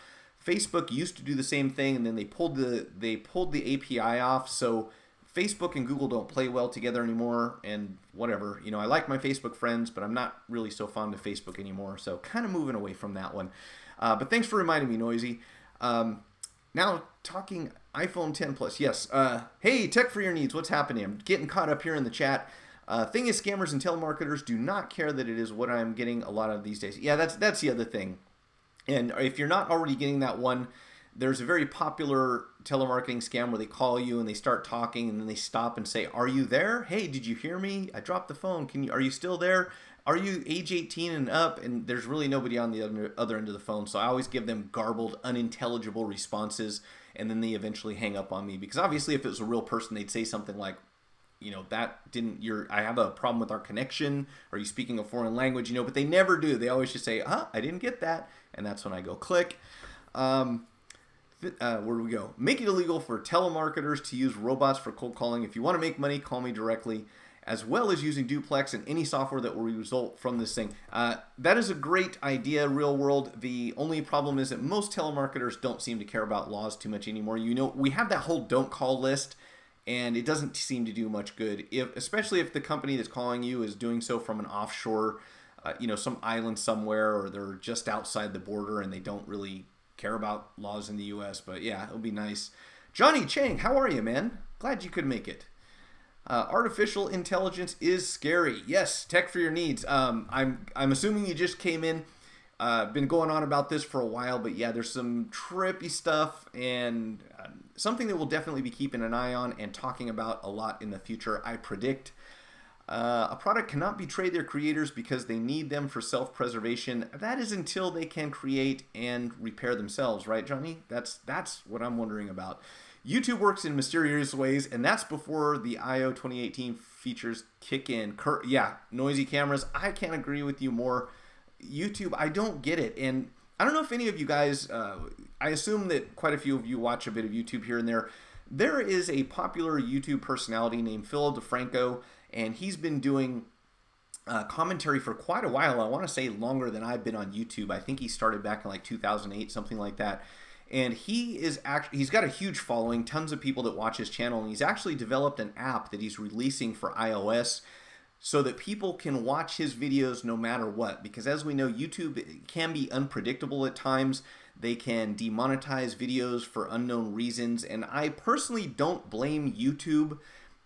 Facebook used to do the same thing, and then they pulled the API off, so Facebook and Google don't play well together anymore, and whatever. I like my Facebook friends, but I'm not really so fond of Facebook anymore, so kind of moving away from that one. But thanks for reminding me, Noisy. Now, talking iPhone 10 Plus. Yes. Hey, tech for your needs. What's happening? I'm getting caught up here in the chat. Thing is, scammers and telemarketers do not care that it is what I'm getting a lot of these days. Yeah, that's the other thing. And if you're not already getting that one, there's a very popular telemarketing scam where they call you and they start talking and then they stop and say, "Are you there? Hey, did you hear me? I dropped the phone. Are you still there? Are you age 18 and up?" And there's really nobody on the other end of the phone. So I always give them garbled, unintelligible responses, and then they eventually hang up on me, because obviously if it was a real person, they'd say something like, I have a problem with our connection. Are you speaking a foreign language? But they never do. They always just say, I didn't get that. And that's when I go click. Where do we go? Make it illegal for telemarketers to use robots for cold calling. If you want to make money, call me directly, as well as using Duplex and any software that will result from this thing. That is a great idea, real world. The only problem is that most telemarketers don't seem to care about laws too much anymore. We have that whole don't call list, and it doesn't seem to do much good, especially if the company that's calling you is doing so from an offshore, some island somewhere, or they're just outside the border and they don't really care about laws in the U.S. But yeah, it'll be nice. Johnny Chang, how are you, man? Glad you could make it. Artificial intelligence is scary. Yes, tech for your needs. I'm assuming you just came in. Been going on about this for a while, but yeah, there's some trippy stuff and something that we'll definitely be keeping an eye on and talking about a lot in the future, I predict. A product cannot betray their creators because they need them for self-preservation. That is until they can create and repair themselves, right, Johnny? That's what I'm wondering about. YouTube works in mysterious ways, and that's before the I/O 2018 features kick in. Yeah, noisy cameras. I can't agree with you more. YouTube, I don't get it. And I don't know if any of you guys, I assume that quite a few of you watch a bit of YouTube here and there. There is a popular YouTube personality named Phil DeFranco, and he's been doing commentary for quite a while. I want to say longer than I've been on YouTube. I think he started back in like 2008, something like that. And he's got a huge following, tons of people that watch his channel, and he's actually developed an app that he's releasing for iOS so that people can watch his videos no matter what. Because as we know, YouTube can be unpredictable at times. They can demonetize videos for unknown reasons, and I personally don't blame YouTube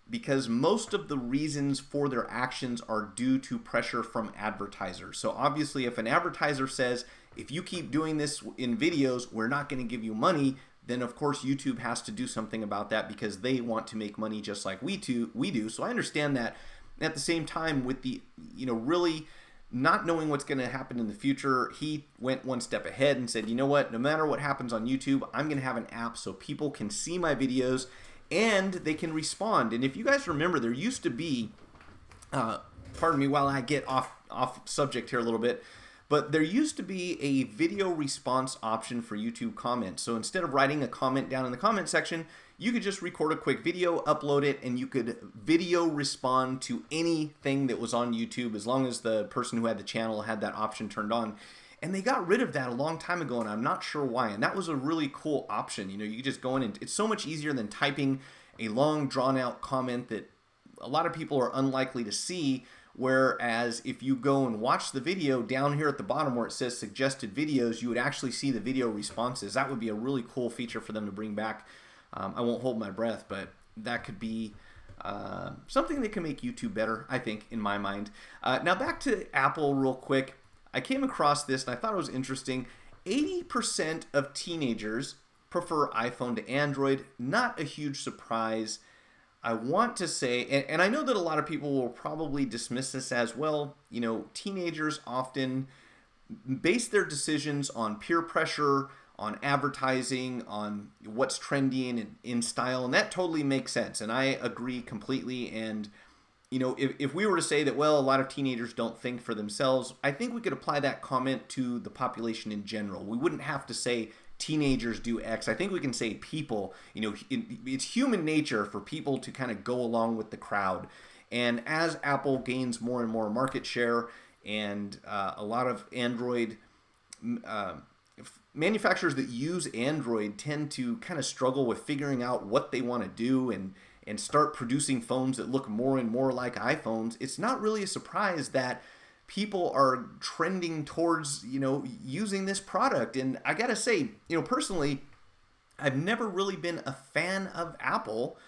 because most of the reasons for their actions are due to pressure from advertisers. So obviously, if an advertiser says, if you keep doing this in videos, we're not going to give you money, then of course YouTube has to do something about that because they want to make money just like we do. So I understand that. At the same time, with the, really not knowing what's going to happen in the future, he went one step ahead and said, you know what, no matter what happens on YouTube, I'm going to have an app so people can see my videos and they can respond. And if you guys remember, there used to be, pardon me while I get off subject here a little bit, but there used to be a video response option for YouTube comments. So instead of writing a comment down in the comment section, you could just record a quick video, upload it, and you could video respond to anything that was on YouTube as long as the person who had the channel had that option turned on. And they got rid of that a long time ago, and I'm not sure why. And that was a really cool option. You could just go in and it's so much easier than typing a long, drawn-out comment that a lot of people are unlikely to see. Whereas if you go and watch the video down here at the bottom where it says suggested videos, you would actually see the video responses. That would be a really cool feature for them to bring back. I won't hold my breath, but that could be something that can make YouTube better, I think, in my mind. Now back to Apple real quick. I came across this and I thought it was interesting. 80% of teenagers prefer iPhone to Android. Not a huge surprise. I want to say, and I know that a lot of people will probably dismiss this as well, teenagers often base their decisions on peer pressure, on advertising, on what's trendy and in style, and that totally makes sense, and I agree completely. And if we were to say that, well, a lot of teenagers don't think for themselves, I think we could apply that comment to the population in general. We wouldn't have to say teenagers do X. I think we can say people, it's human nature for people to kind of go along with the crowd. And as Apple gains more and more market share, and a lot of Android manufacturers that use Android tend to kind of struggle with figuring out what they want to do and start producing phones that look more and more like iPhones, it's not really a surprise that people are trending towards, using this product. And I gotta say, personally, I've never really been a fan of Apple,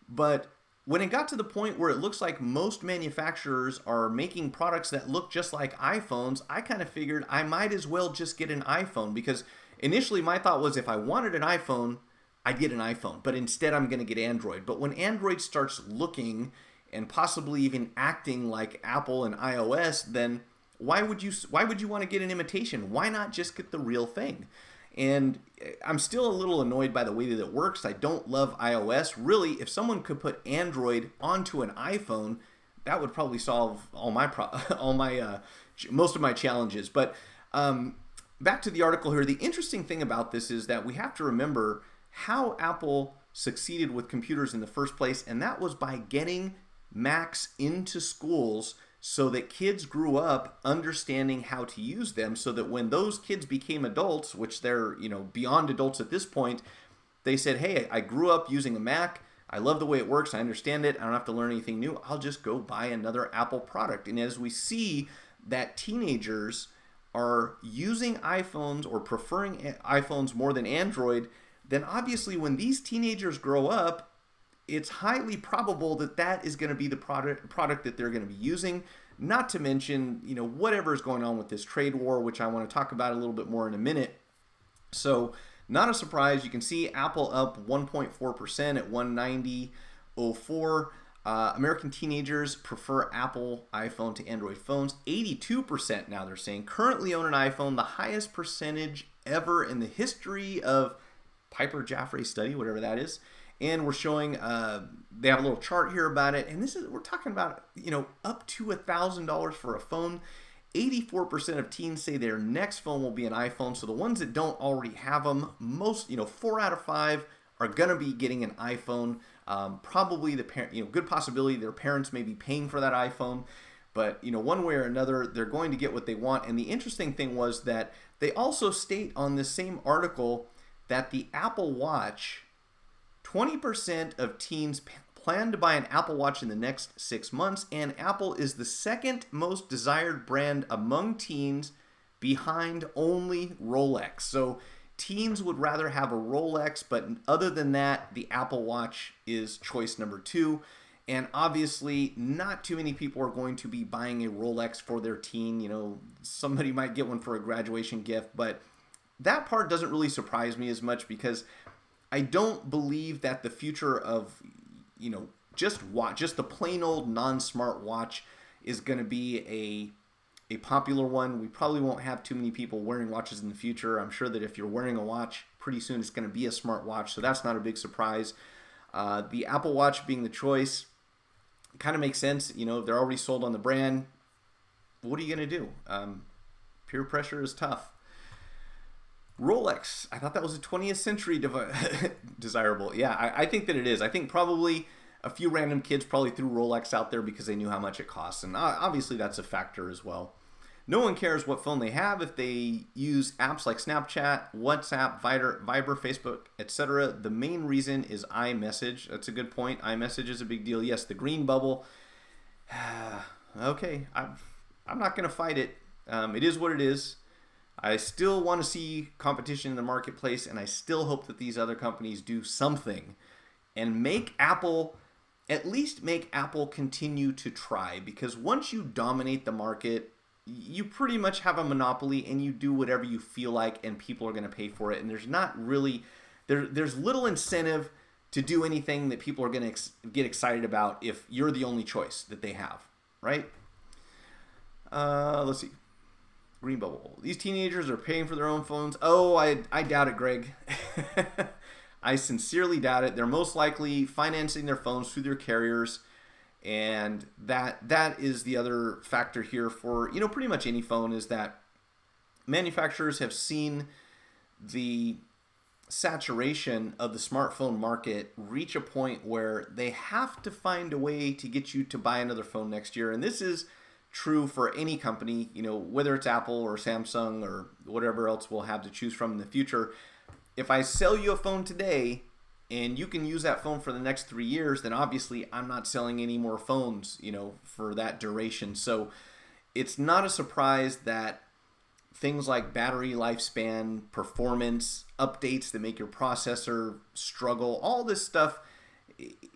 but when it got to the point where it looks like most manufacturers are making products that look just like iPhones, I kind of figured I might as well just get an iPhone, because initially my thought was if I wanted an iPhone, I'd get an iPhone, but instead I'm going to get Android. But when Android starts looking and possibly even acting like Apple and iOS, then why would you want to get an imitation? Why not just get the real thing? And I'm still a little annoyed by the way that it works. I don't love iOS. Really, if someone could put Android onto an iPhone, that would probably solve most of my challenges. But back to the article here. The interesting thing about this is that we have to remember how Apple succeeded with computers in the first place, and that was by getting Macs into schools so that kids grew up understanding how to use them, so that when those kids became adults, which they're, beyond adults at this point, they said, hey, I grew up using a Mac, I love the way it works, I understand it, I don't have to learn anything new, I'll just go buy another Apple product. And as we see that teenagers are using iPhones or preferring iPhones more than Android, then obviously when these teenagers grow up, it's highly probable that that is going to be the product that they're going to be using. Not to mention, whatever is going on with this trade war, which I want to talk about a little bit more in a minute. So not a surprise. You can see Apple up 1.4% at 190.04. American teenagers prefer Apple iPhone to Android phones. 82% now they're saying currently own an iPhone, the highest percentage ever in the history of Piper Jaffray's study, whatever that is. And we're showing, they have a little chart here about it. And we're talking about, up to $1,000 for a phone. 84% of teens say their next phone will be an iPhone. So the ones that don't already have them, 4 out of 5 are going to be getting an iPhone. Probably good possibility their parents may be paying for that iPhone. But, one way or another, they're going to get what they want. And the interesting thing was that they also state on this same article that the Apple Watch, 20% of teens plan to buy an Apple Watch in the next 6 months, and Apple is the second most desired brand among teens behind only Rolex. So teens would rather have a Rolex, but other than that, the Apple Watch is choice number 2. And obviously, not too many people are going to be buying a Rolex for their teen. Somebody might get one for a graduation gift, but that part doesn't really surprise me as much because I don't believe that the future of, just the plain old non-smart watch is going to be a popular one. We probably won't have too many people wearing watches in the future. I'm sure that if you're wearing a watch, pretty soon it's going to be a smart watch, so that's not a big surprise. The Apple Watch being the choice kind of makes sense. They're already sold on the brand. What are you going to do? Peer pressure is tough. Rolex, I thought that was a 20th century desirable. Yeah, I think that it is. I think probably a few random kids probably threw Rolex out there because they knew how much it costs. And obviously that's a factor as well. No one cares what phone they have if they use apps like Snapchat, WhatsApp, Viber, Facebook, etc. The main reason is iMessage. That's a good point. iMessage is a big deal. Yes, the green bubble. Okay, I'm not going to fight it. It is what it is. I still want to see competition in the marketplace, and I still hope that these other companies do something and at least make Apple continue to try, because once you dominate the market, you pretty much have a monopoly and you do whatever you feel like and people are going to pay for it. And there's not really, there's little incentive to do anything that people are going to get excited about if you're the only choice that they have, right? Let's see. Green bubble. These teenagers are paying for their own phones. Oh, I doubt it, Greg. I sincerely doubt it. They're most likely financing their phones through their carriers. And that is the other factor here for, pretty much any phone, is that manufacturers have seen the saturation of the smartphone market reach a point where they have to find a way to get you to buy another phone next year. And this is true for any company, whether it's Apple or Samsung or whatever else we'll have to choose from in the future. If I sell you a phone today and you can use that phone for the next 3 years, then obviously I'm not selling any more phones, for that duration. So it's not a surprise that things like battery lifespan, performance, updates that make your processor struggle, all this stuff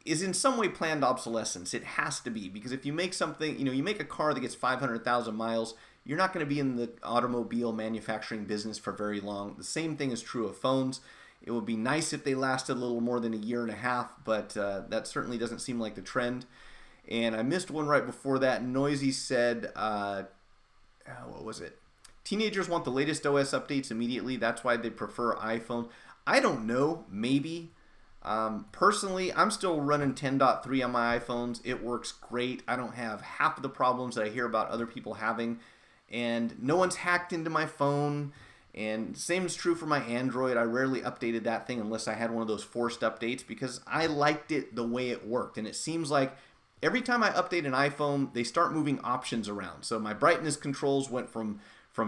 is in some way planned obsolescence. It has to be, because if you make something, you make a car that gets 500,000 miles, you're not going to be in the automobile manufacturing business for very long. The same thing is true of phones. It would be nice if they lasted a little more than a year and a half, but that certainly doesn't seem like the trend. And I missed one right before that. Noisy said, what was it? Teenagers want the latest OS updates immediately. That's why they prefer iPhone. I don't know. Maybe. Personally, I'm still running 10.3 on my iPhones. It works great. I don't have half of the problems that I hear about other people having. And no one's hacked into my phone. And same is true for my Android. I rarely updated that thing unless I had one of those forced updates because I liked it the way it worked. And it seems like every time I update an iPhone, they start moving options around. So my brightness controls went from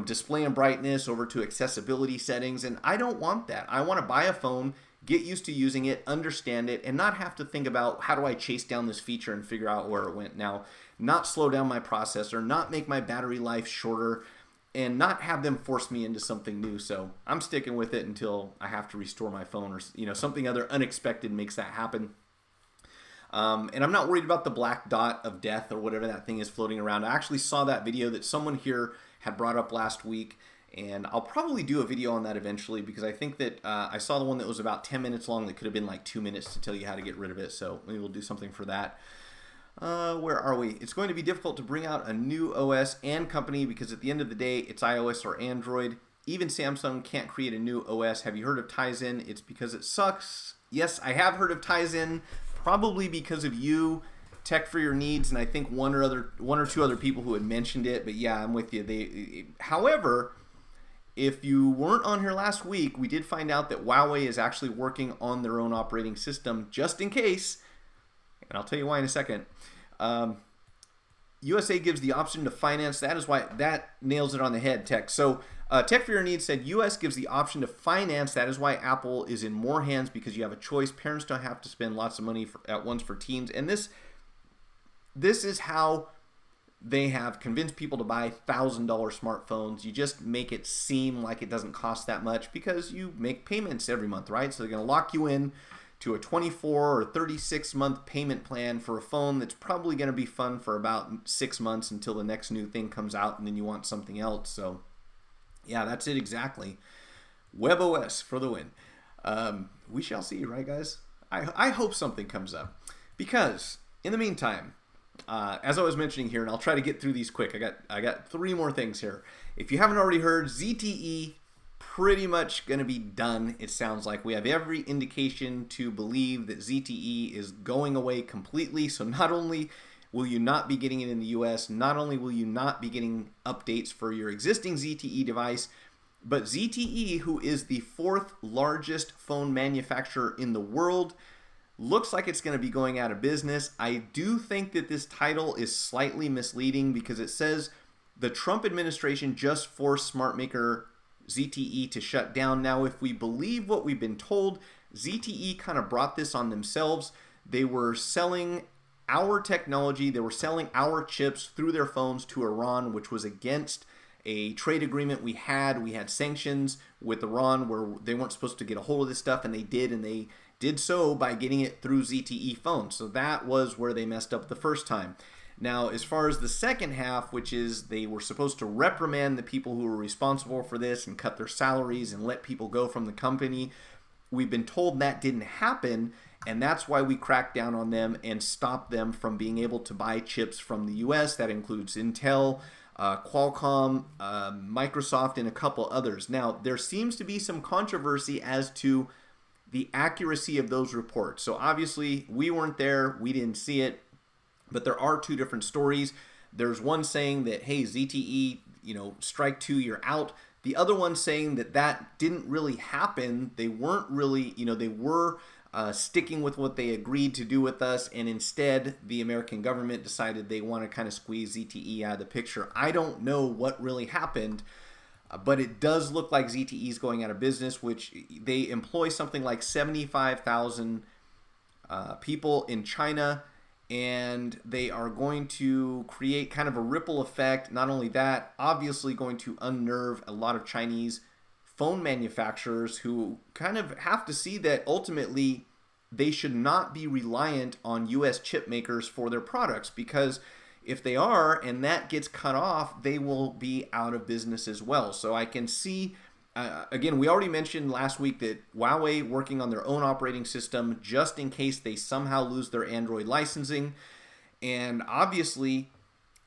display and brightness over to accessibility settings. And I don't want that. I want to buy a phone, get used to using it, understand it, and not have to think about how do I chase down this feature and figure out where it went. Now, not slow down my processor, not make my battery life shorter, and not have them force me into something new. So I'm sticking with it until I have to restore my phone or something other unexpected makes that happen. And I'm not worried about the black dot of death or whatever that thing is floating around. I actually saw that video that someone here had brought up last week, and I'll probably do a video on that eventually because I think that I saw the one that was about 10 minutes long that could have been like 2 minutes to tell you how to get rid of it. So maybe we'll do something for that. Where are we? It's going to be difficult to bring out a new OS and company because at the end of the day, it's iOS or Android. Even Samsung can't create a new OS. Have you heard of Tizen? It's because it sucks. Yes, I have heard of Tizen, probably because of you, Tech for Your Needs, and I think one or two other people who had mentioned it. But yeah, I'm with you. However, if you weren't on here last week, we did find out that Huawei is actually working on their own operating system just in case, and I'll tell you why in a second. USA gives the option to finance. That is why that nails it on the head, Tech. So Tech for Your Needs said US gives the option to finance. That is why Apple is in more hands because you have a choice. Parents don't have to spend lots of money at once for teens. And this is how they have convinced people to buy $1,000 smartphones. You just make it seem like it doesn't cost that much because you make payments every month, right? So they're going to lock you in to a 24 or 36 month payment plan for a phone that's probably going to be fun for about 6 months until the next new thing comes out and then you want something else. So yeah, that's it exactly. WebOS for the win. We shall see, right guys? I hope something comes up because in the meantime, as I was mentioning here, and I'll try to get through these quick. I got 3 more things here. If you haven't already heard, ZTE pretty much going to be done. It sounds like we have every indication to believe that ZTE is going away completely. So not only will you not be getting it in the US, not only will you not be getting updates for your existing ZTE device, but ZTE, who is the 4th largest phone manufacturer in the world, looks like it's going to be going out of business. I do think that this title is slightly misleading because it says the Trump administration just forced smart maker ZTE to shut down. Now, if we believe what we've been told, ZTE kind of brought this on themselves. They were selling our technology, they were selling our chips through their phones to Iran, which was against a trade agreement we had. We had sanctions with Iran where they weren't supposed to get a hold of this stuff, and they did so by getting it through ZTE phones. So that was where they messed up the first time. Now, as far as the second half, which is they were supposed to reprimand the people who were responsible for this and cut their salaries and let people go from the company, we've been told that didn't happen, and that's why we cracked down on them and stopped them from being able to buy chips from the US. That includes Intel, Qualcomm, Microsoft, and a couple others. Now, there seems to be some controversy as to the accuracy of those reports. So obviously, we weren't there, we didn't see it, but there are 2 different stories. There's one saying that, hey, ZTE, strike 2, you're out. The other one saying that that didn't really happen. They weren't really, they were sticking with what they agreed to do with us, and instead the American government decided they want to kind of squeeze ZTE out of the picture. I don't know what really happened, but it does look like ZTE is going out of business, which they employ something like 75,000 people in China, and they are going to create kind of a ripple effect. Not only that, obviously going to unnerve a lot of Chinese phone manufacturers who kind of have to see that ultimately they should not be reliant on US chip makers for their products, because if they are and that gets cut off, they will be out of business as well. So I can see, again, we already mentioned last week that Huawei working on their own operating system just in case they somehow lose their Android licensing. And obviously,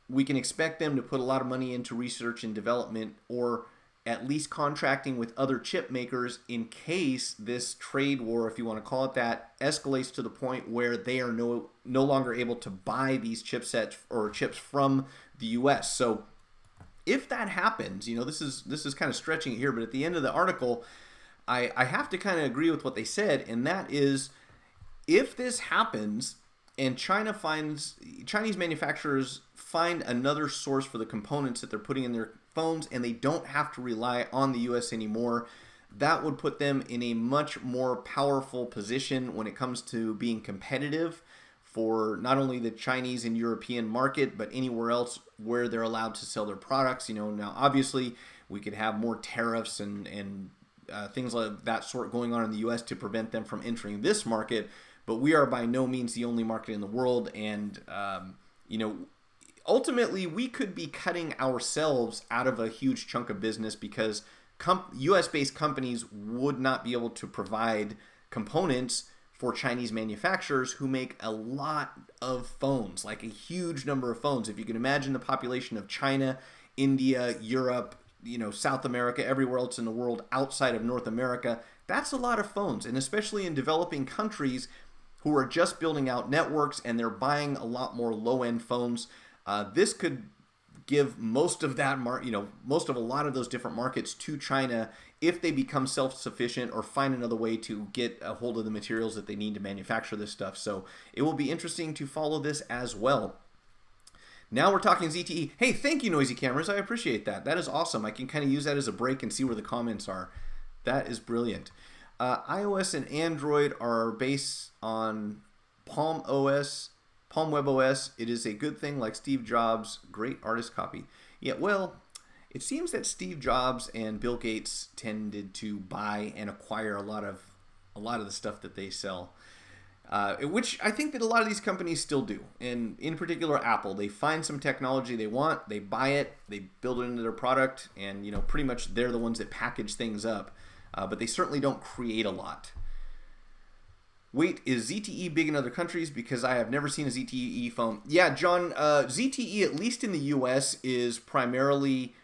we can expect them to put a lot of money into research and development, or at least contracting with other chip makers in case this trade war, if you want to call it that, escalates to the point where they are no longer able to buy these chipsets or chips from the US. So if that happens, this is kind of stretching it here, but at the end of the article, I have to kind of agree with what they said, and that is, if this happens and Chinese manufacturers find another source for the components that they're putting in their phones and they don't have to rely on the US anymore, that would put them in a much more powerful position when it comes to being competitive for not only the Chinese and European market, but anywhere else where they're allowed to sell their products. Now obviously we could have more tariffs and things like that sort going on in the US to prevent them from entering this market, but we are by no means the only market in the world, and ultimately we could be cutting ourselves out of a huge chunk of business because US-based companies would not be able to provide components for Chinese manufacturers who make a lot of phones, like a huge number of phones. If you can imagine the population of China, India, Europe, South America, everywhere else in the world outside of North America, that's a lot of phones. And especially in developing countries who are just building out networks and they're buying a lot more low-end phones, this could give most of that most of a lot of those different markets to China if they become self-sufficient or find another way to get a hold of the materials that they need to manufacture this stuff. So it will be interesting to follow this as well. Now we're talking ZTE. Hey, thank you, Noisy Cameras. I appreciate that. That is awesome. I can kind of use that as a break and see where the comments are. That is brilliant. iOS and Android are based on Palm OS, Palm Web OS. It is a good thing, like Steve Jobs. Great artist copy. Yeah, well, it seems that Steve Jobs and Bill Gates tended to buy and acquire a lot of the stuff that they sell, which I think that a lot of these companies still do. And in particular, Apple, they find some technology they want, they buy it, they build it into their product, and pretty much they're the ones that package things up. But they certainly don't create a lot. Wait, is ZTE big in other countries? Because I have never seen a ZTE phone. Yeah, John, ZTE, at least in the US, is primarily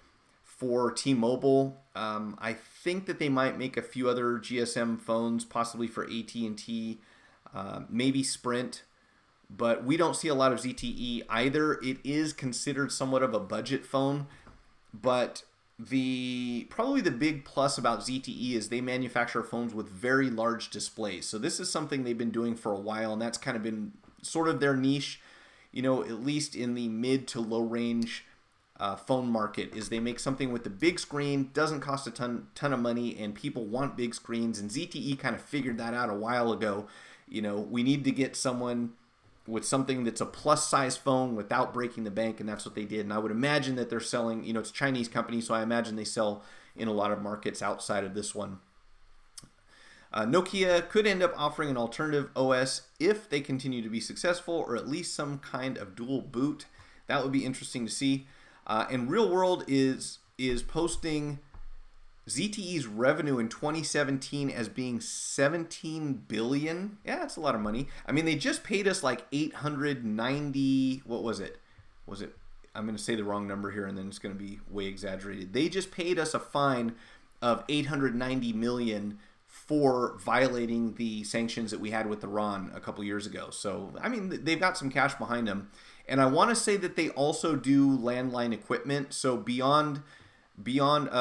for T-Mobile. I think that they might make a few other GSM phones, possibly for AT&T, maybe Sprint. But we don't see a lot of ZTE either. It is considered somewhat of a budget phone, but probably the big plus about ZTE is they manufacture phones with very large displays. So this is something they've been doing for a while, and that's kind of been sort of their niche, at least in the mid to low range phone market, is they make something with the big screen, doesn't cost a ton of money, and people want big screens. And ZTE kind of figured that out a while ago. We need to get someone with something that's a plus size phone without breaking the bank, and that's what they did. And I would imagine that they're selling, it's a Chinese company, so I imagine they sell in a lot of markets outside of this one. Nokia could end up offering an alternative OS if they continue to be successful, or at least some kind of dual boot. That would be interesting to see. And Real World is posting ZTE's revenue in 2017 as being 17 billion. Yeah, that's a lot of money. I mean, they just paid us like 890, what was it? I'm going to say the wrong number here and then it's going to be way exaggerated. They just paid us a fine of 890 million for violating the sanctions that we had with Iran a couple years ago. So, I mean, they've got some cash behind them. And I want to say that they also do landline equipment. So beyond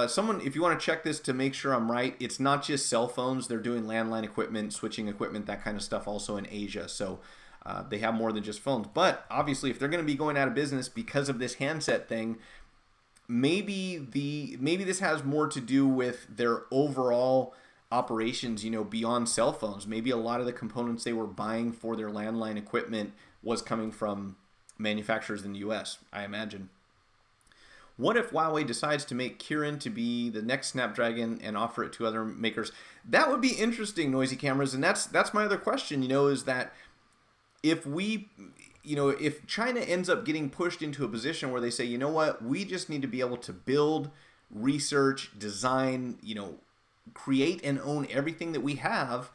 someone, if you want to check this to make sure I'm right, it's not just cell phones. They're doing landline equipment, switching equipment, that kind of stuff also in Asia. So they have more than just phones. But obviously, if they're going to be going out of business because of this handset thing, maybe this has more to do with their overall operations, beyond cell phones. Maybe a lot of the components they were buying for their landline equipment was coming from manufacturers in the US, I imagine. What if Huawei decides to make Kirin to be the next Snapdragon and offer it to other makers? That would be interesting, Noisy Cameras, and that's my other question, is that if China ends up getting pushed into a position where they say, we just need to be able to build, research, design, create and own everything that we have,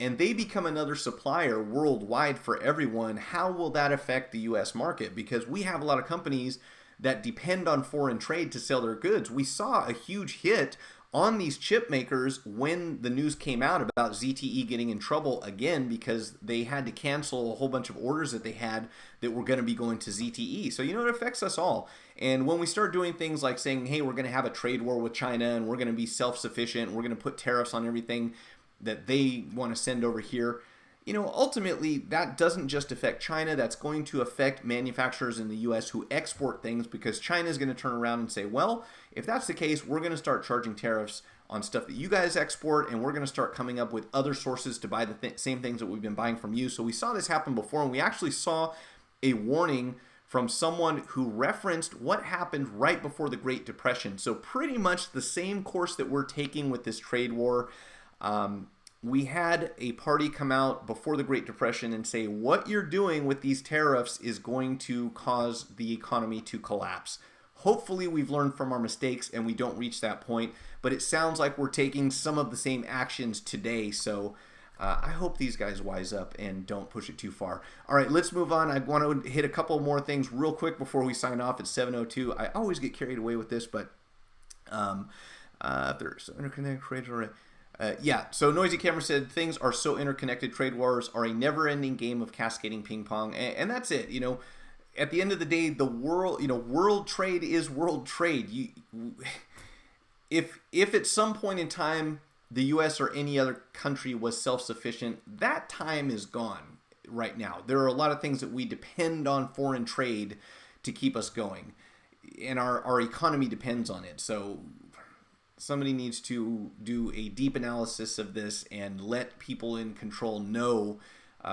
and they become another supplier worldwide for everyone, how will that affect the US market? Because we have a lot of companies that depend on foreign trade to sell their goods. We saw a huge hit on these chip makers when the news came out about ZTE getting in trouble again because they had to cancel a whole bunch of orders that they had that were going to be going to ZTE. So, it affects us all. And when we start doing things like saying, hey, we're going to have a trade war with China and we're going to be self-sufficient, we're going to put tariffs on everything that they want to send over here, ultimately that doesn't just affect China. That's going to affect manufacturers in the US who export things, because China is going to turn around and say, well, if that's the case, we're going to start charging tariffs on stuff that you guys export, and we're going to start coming up with other sources to buy the same things that we've been buying from you. So we saw this happen before, and we actually saw a warning from someone who referenced what happened right before the Great Depression. So pretty much the same course that we're taking with this trade war. We had a party come out before the Great Depression and say, what you're doing with these tariffs is going to cause the economy to collapse. Hopefully we've learned from our mistakes and we don't reach that point, but it sounds like we're taking some of the same actions today. So I hope these guys wise up and don't push it too far. All right, let's move on. I want to hit a couple more things real quick before we sign off at 7:02. I always get carried away with this, but there's interconnected trade war. Yeah, so Noisy Camera said things are so interconnected. Trade wars are a never-ending game of cascading ping pong, and that's it. At the end of the day, the world, world trade is world trade. If at some point in time the U.S. or any other country was self-sufficient, that time is gone right now. There are a lot of things that we depend on foreign trade to keep us going, and our economy depends on it. So somebody needs to do a deep analysis of this and let people in control know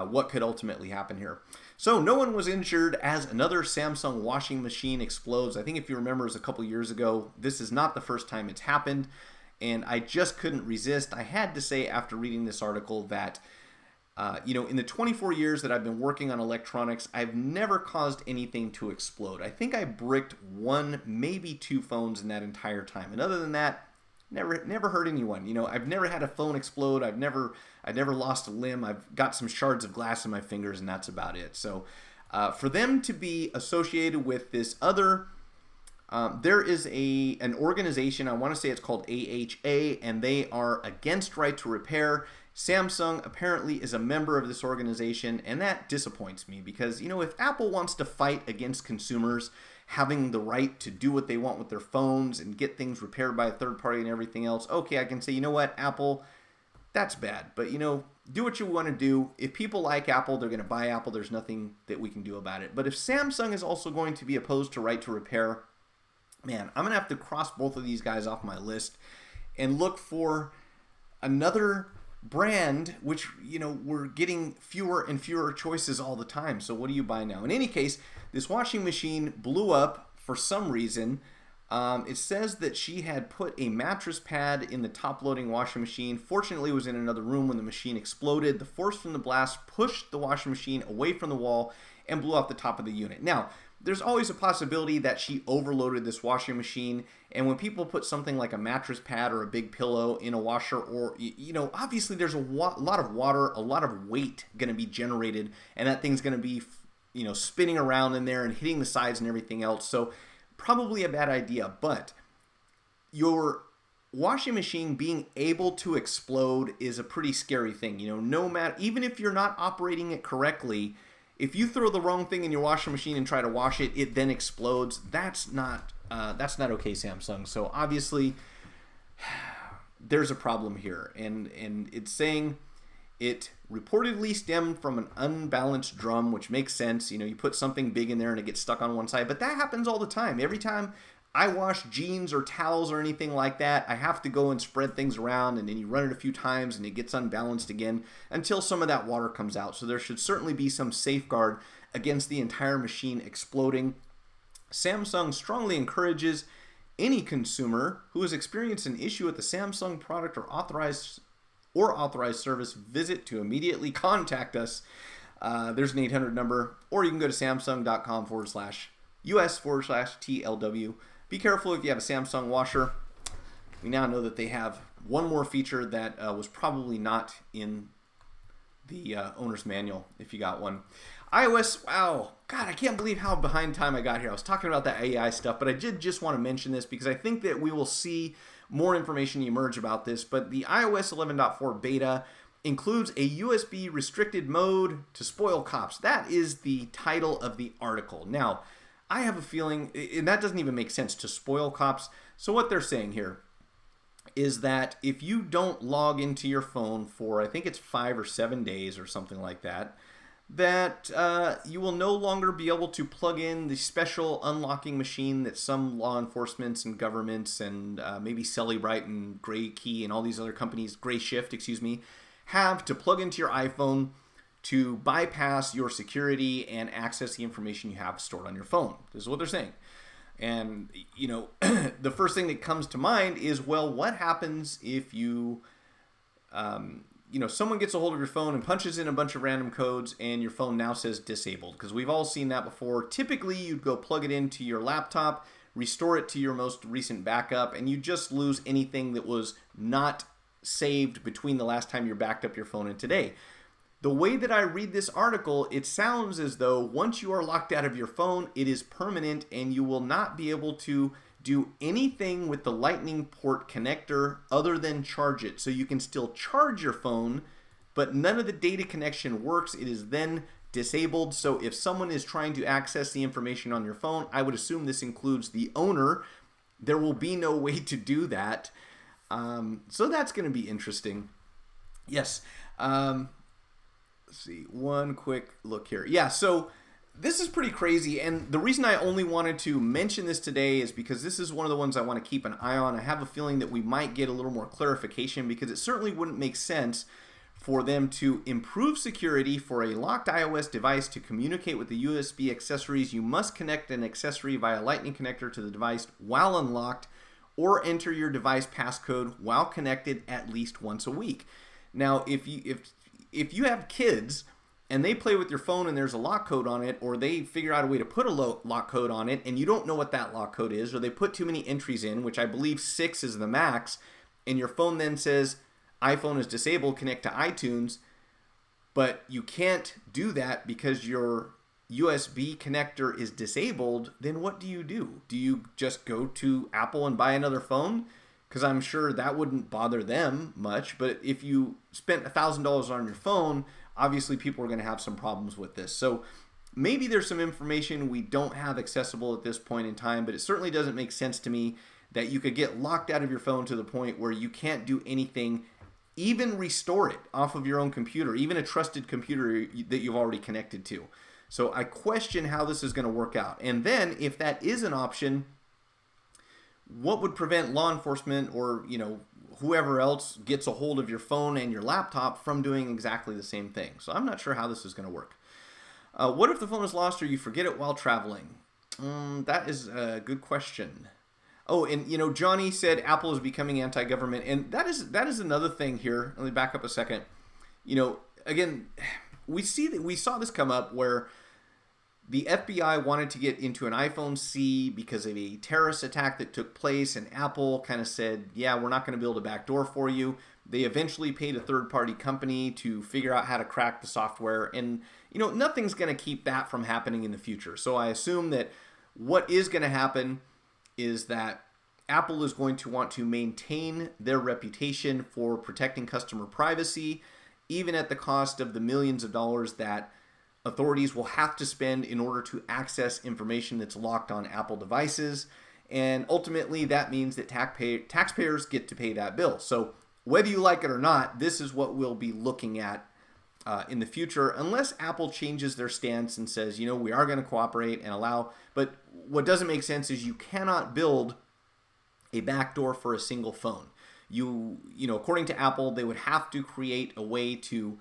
what could ultimately happen here. So no one was injured as another Samsung washing machine explodes. I think if you remember, it was a couple years ago. This is not the first time it's happened, and I just couldn't resist. I had to say after reading this article that in the 24 years that I've been working on electronics, I've never caused anything to explode. I think I bricked one, maybe two phones in that entire time, and other than that, never hurt anyone. I've never had a phone explode. I've never lost a limb. I've got some shards of glass in my fingers, and that's about it. So for them to be associated with this other, there is an organization, I want to say it's called AHA, and they are against right to repair. Samsung apparently is a member of this organization, and that disappoints me because, if Apple wants to fight against consumers having the right to do what they want with their phones and get things repaired by a third party and everything else, okay, I can say, Apple, that's bad. But, do what you want to do. If people like Apple, they're going to buy Apple. There's nothing that we can do about it. But if Samsung is also going to be opposed to right to repair, man, I'm going to have to cross both of these guys off my list and look for another brand, which, we're getting fewer and fewer choices all the time. So what do you buy now? In any case, this washing machine blew up for some reason. It says that she had put a mattress pad in the top-loading washing machine. Fortunately, it was in another room when the machine exploded. The force from the blast pushed the washing machine away from the wall and blew off the top of the unit. Now, there's always a possibility that she overloaded this washing machine, and when people put something like a mattress pad or a big pillow in a washer, or, obviously there's a lot of water, a lot of weight going to be generated, and that thing's going to be, spinning around in there and hitting the sides and everything else. So probably a bad idea, but your washing machine being able to explode is a pretty scary thing. No matter, even if you're not operating it correctly, if you throw the wrong thing in your washing machine and try to wash it, it then explodes. That's not okay, Samsung. So obviously, there's a problem here, and it's saying it reportedly stemmed from an unbalanced drum, which makes sense. You put something big in there and it gets stuck on one side, but that happens all the time. Every time I wash jeans or towels or anything like that, I have to go and spread things around, and then you run it a few times and it gets unbalanced again until some of that water comes out. So there should certainly be some safeguard against the entire machine exploding. Samsung strongly encourages any consumer who has experienced an issue with the Samsung product or authorized service visit to immediately contact us. There's an 800 number, or you can go to samsung.com/US/TLW. Be careful if you have a Samsung washer. We now know that they have one more feature that was probably not in the owner's manual if you got one. iOS, wow, God, I can't believe how behind time I got here. I was talking about that AI stuff, but I did just want to mention this because I think that we will see more information emerge about this. But the iOS 11.4 beta includes a USB restricted mode to spoil cops. That is the title of the article. Now, I have a feeling, and that doesn't even make sense, to spoil cops. So what they're saying here is that if you don't log into your phone for, I think it's 5 or 7 days or something like that, that you will no longer be able to plug in the special unlocking machine that some law enforcements and governments and maybe Cellebrite and Gray Key and all these other companies, Gray Shift, have to plug into your iPhone to bypass your security and access the information you have stored on your phone. This is what they're saying. And, the first thing that comes to mind is, well, what happens if you, someone gets a hold of your phone and punches in a bunch of random codes and your phone now says disabled? Because we've all seen that before. Typically, you'd go plug it into your laptop, restore it to your most recent backup, and you just lose anything that was not saved between the last time you backed up your phone and today. The way that I read this article, it sounds as though once you are locked out of your phone, it is permanent and you will not be able to do anything with the Lightning port connector other than charge it. So you can still charge your phone, but none of the data connection works. It is then disabled. So if someone is trying to access the information on your phone, I would assume this includes the owner, there will be no way to do that. So that's going to be interesting. Yes. Let's see, one quick look here. Yeah, so this is pretty crazy, and the reason I only wanted to mention this today is because this is one of the ones I want to keep an eye on. I have a feeling that we might get a little more clarification, because it certainly wouldn't make sense for them to improve security for a locked iOS device to communicate with the USB accessories. You must connect an accessory via Lightning connector to the device while unlocked, or enter your device passcode while connected at least once a week. Now, if you have kids and they play with your phone and there's a lock code on it, or they figure out a way to put a lock code on it and you don't know what that lock code is, or they put too many entries in, which I believe 6 is the max, and your phone then says iPhone is disabled, connect to iTunes, but you can't do that because your USB connector is disabled, then what do you do? Do you just go to Apple and buy another phone? Because I'm sure that wouldn't bother them much. But if you spent $1,000 on your phone, obviously people are going to have some problems with this. So maybe there's some information we don't have accessible at this point in time, but it certainly doesn't make sense to me that you could get locked out of your phone to the point where you can't do anything, even restore it off of your own computer, even a trusted computer that you've already connected to. So I question how this is going to work out. And then if that is an option, what would prevent law enforcement or, whoever else gets a hold of your phone and your laptop from doing exactly the same thing? So I'm not sure how this is going to work. What if the phone is lost or you forget it while traveling? That is a good question. Oh, and Johnny said Apple is becoming anti-government, and that is another thing here. Let me back up a second. Again, we saw this come up where the FBI wanted to get into an iPhone C because of a terrorist attack that took place, and Apple kind of said, yeah, we're not going to build a backdoor for you. They eventually paid a third-party company to figure out how to crack the software, and nothing's going to keep that from happening in the future. So I assume that what is going to happen is that Apple is going to want to maintain their reputation for protecting customer privacy, even at the cost of the millions of dollars that authorities will have to spend in order to access information that's locked on Apple devices. And ultimately, that means that taxpayers get to pay that bill. So whether you like it or not, this is what we'll be looking at in the future, unless Apple changes their stance and says, we are going to cooperate and allow. But what doesn't make sense is you cannot build a backdoor for a single phone. According to Apple, they would have to create a way to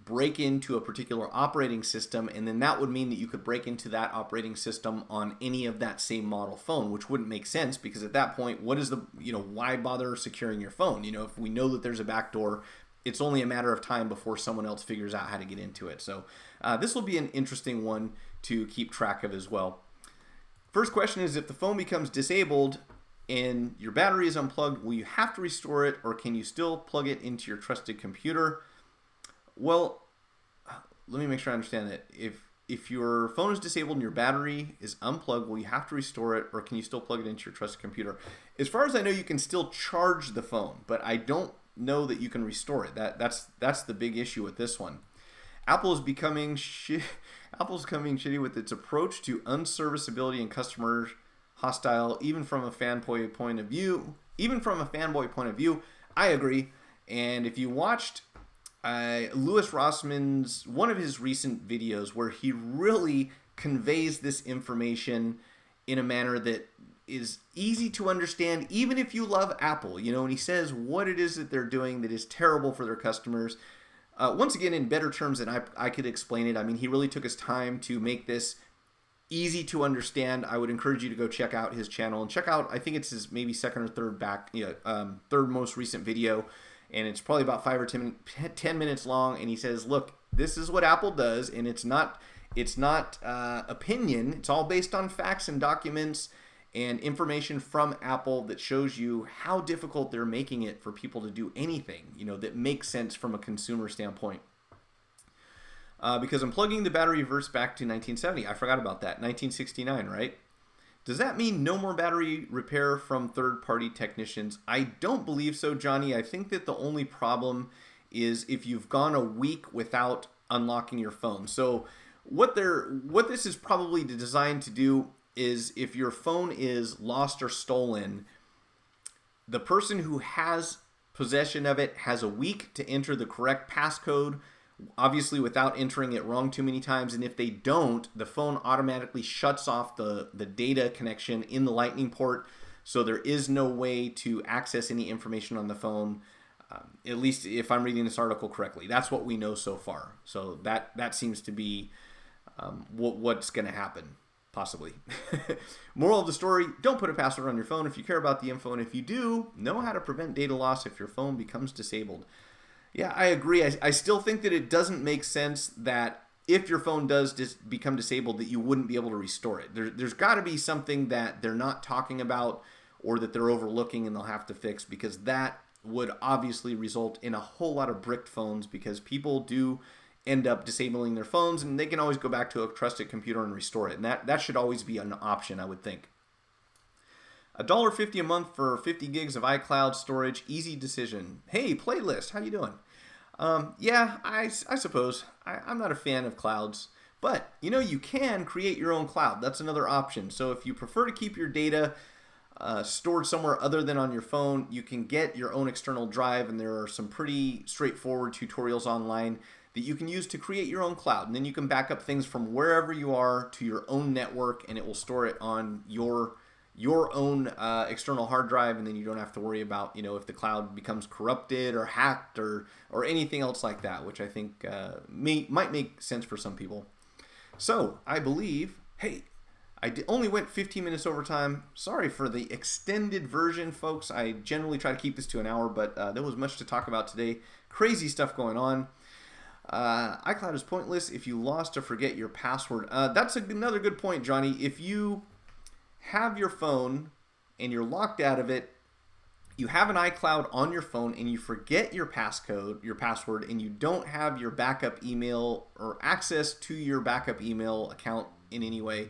break into a particular operating system, and then that would mean that you could break into that operating system on any of that same model phone, which wouldn't make sense, because at that point, why bother securing your phone? If we know that there's a backdoor, it's only a matter of time before someone else figures out how to get into it. So this will be an interesting one to keep track of as well. First question is, if the phone becomes disabled and your battery is unplugged, will you have to restore it, or can you still plug it into your trusted computer? Well, let me make sure I understand that. If your phone is disabled and your battery is unplugged, will you have to restore it, or can you still plug it into your trusted computer? As far as I know, you can still charge the phone, but I don't know that you can restore it. That's the big issue with this one. Apple's becoming shitty with its approach to unserviceability and customer hostile, even from a fanboy point of view. I agree. And if you watched Louis Rossman's one of his recent videos where he really conveys this information in a manner that is easy to understand, even if you love Apple, and he says what it is that they're doing that is terrible for their customers. Once again, in better terms than I could explain it. I mean, he really took his time to make this easy to understand. I would encourage you to go check out his channel and check out, I think it's his maybe second or third most recent video. And it's probably about 5 or 10 minutes long. And he says, look, this is what Apple does. And it's not opinion. It's all based on facts and documents. and information from Apple that shows you how difficult they're making it for people to do anything, that makes sense from a consumer standpoint. Because unplugging the battery reverts back to 1970. I forgot about that. 1969, right? Does that mean no more battery repair from third-party technicians? I don't believe so, Johnny. I think that the only problem is if you've gone a week without unlocking your phone. So what this is probably designed to do is if your phone is lost or stolen, the person who has possession of it has a week to enter the correct passcode, obviously without entering it wrong too many times. And if they don't, the phone automatically shuts off the data connection in the Lightning port. So there is no way to access any information on the phone, at least if I'm reading this article correctly. That's what we know so far. So that seems to be what's going to happen, possibly. Moral of the story, don't put a password on your phone if you care about the info. And if you do, know how to prevent data loss if your phone becomes disabled. Yeah, I agree. I still think that it doesn't make sense that if your phone does become disabled, that you wouldn't be able to restore it. There's got to be something that they're not talking about or that they're overlooking and they'll have to fix, because that would obviously result in a whole lot of bricked phones, because people do end up disabling their phones and they can always go back to a trusted computer and restore it. And that should always be an option, I would think. $1.50 a month for 50 gigs of iCloud storage. Easy decision. Hey, playlist, how you doing? Yeah, I suppose. I'm not a fan of clouds. But, you can create your own cloud. That's another option. So if you prefer to keep your data stored somewhere other than on your phone, you can get your own external drive. And there are some pretty straightforward tutorials online that you can use to create your own cloud. And then you can back up things from wherever you are to your own network, and it will store it on your own external hard drive, and then you don't have to worry about if the cloud becomes corrupted or hacked or anything else like that, which I think might make sense for some people. So I believe, hey, only went 15 minutes over time. Sorry for the extended version, folks. I generally try to keep this to an hour, but there was much to talk about today. Crazy stuff going on. iCloud is pointless if you lost or forget your password. That's another good point, Johnny. If you have your phone and you're locked out of it, you have an iCloud on your phone and you forget your password, and you don't have your backup email or access to your backup email account in any way,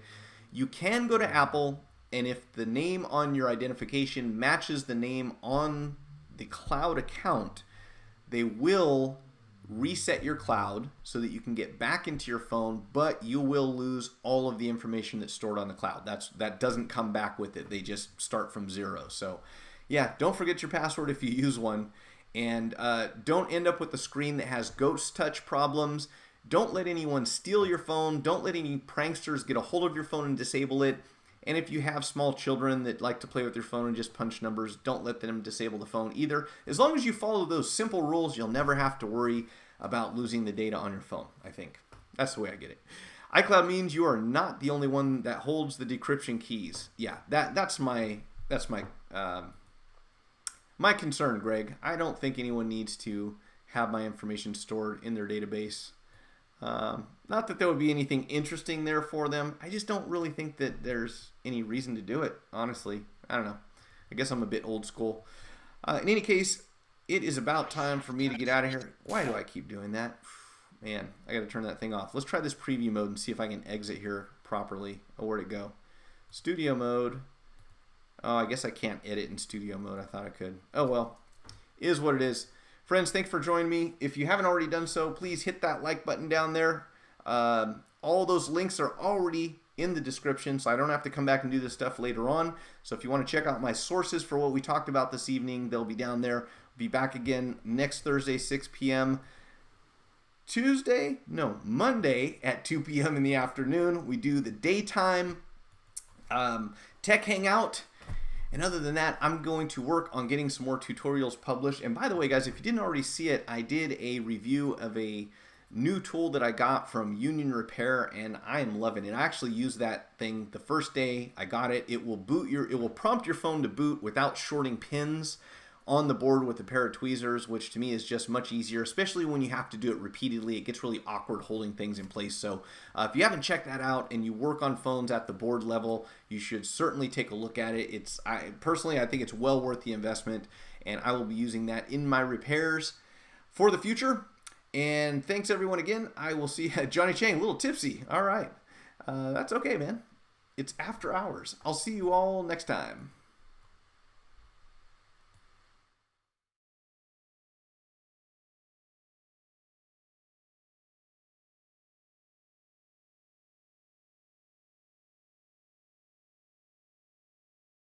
you can go to Apple, and if the name on your identification matches the name on the cloud account, they will reset your cloud so that you can get back into your phone, but you will lose all of the information that's stored on the cloud. That doesn't come back with it. They just start from zero. So yeah, don't forget your password if you use one, and don't end up with a screen that has ghost touch problems. Don't let anyone steal your phone. Don't let any pranksters get a hold of your phone and disable it. And if you have small children that like to play with your phone and just punch numbers, don't let them disable the phone either. As long as you follow those simple rules, you'll never have to worry about losing the data on your phone, I think. That's the way I get it. iCloud means you are not the only one that holds the decryption keys. Yeah, that's my concern, Greg. I don't think anyone needs to have my information stored in their database. Not that there would be anything interesting there for them. I just don't really think that there's any reason to do it, honestly. I don't know. I guess I'm a bit old school. In any case, it is about time for me to get out of here. Why do I keep doing that? Man, I got to turn that thing off. Let's try this preview mode and see if I can exit here properly. Oh, where'd it go? Studio mode. Oh, I guess I can't edit in studio mode. I thought I could. Oh, well. It is what it is. Friends, thanks for joining me. If you haven't already done so, please hit that like button down there. All those links are already in the description, so I don't have to come back and do this stuff later on. So if you want to check out my sources for what we talked about this evening, they'll be down there. Be back again next Thursday, 6 p.m. Monday at 2 p.m. in the afternoon. We do the daytime tech hangout. And other than that, I'm going to work on getting some more tutorials published. And by the way, guys, if you didn't already see it, I did a review of a new tool that I got from Union Repair, and I am loving it. I actually used that thing the first day I got it. It will prompt your phone to boot without shorting pins on the board with a pair of tweezers, which to me is just much easier, especially when you have to do it repeatedly. It gets really awkward holding things in place. So if you haven't checked that out and you work on phones at the board level, you should certainly take a look at it. Personally, I think it's well worth the investment, and I will be using that in my repairs for the future. And thanks everyone again. I will see Johnny Chang, a little tipsy. All right. That's okay, man. It's after hours. I'll see you all next time.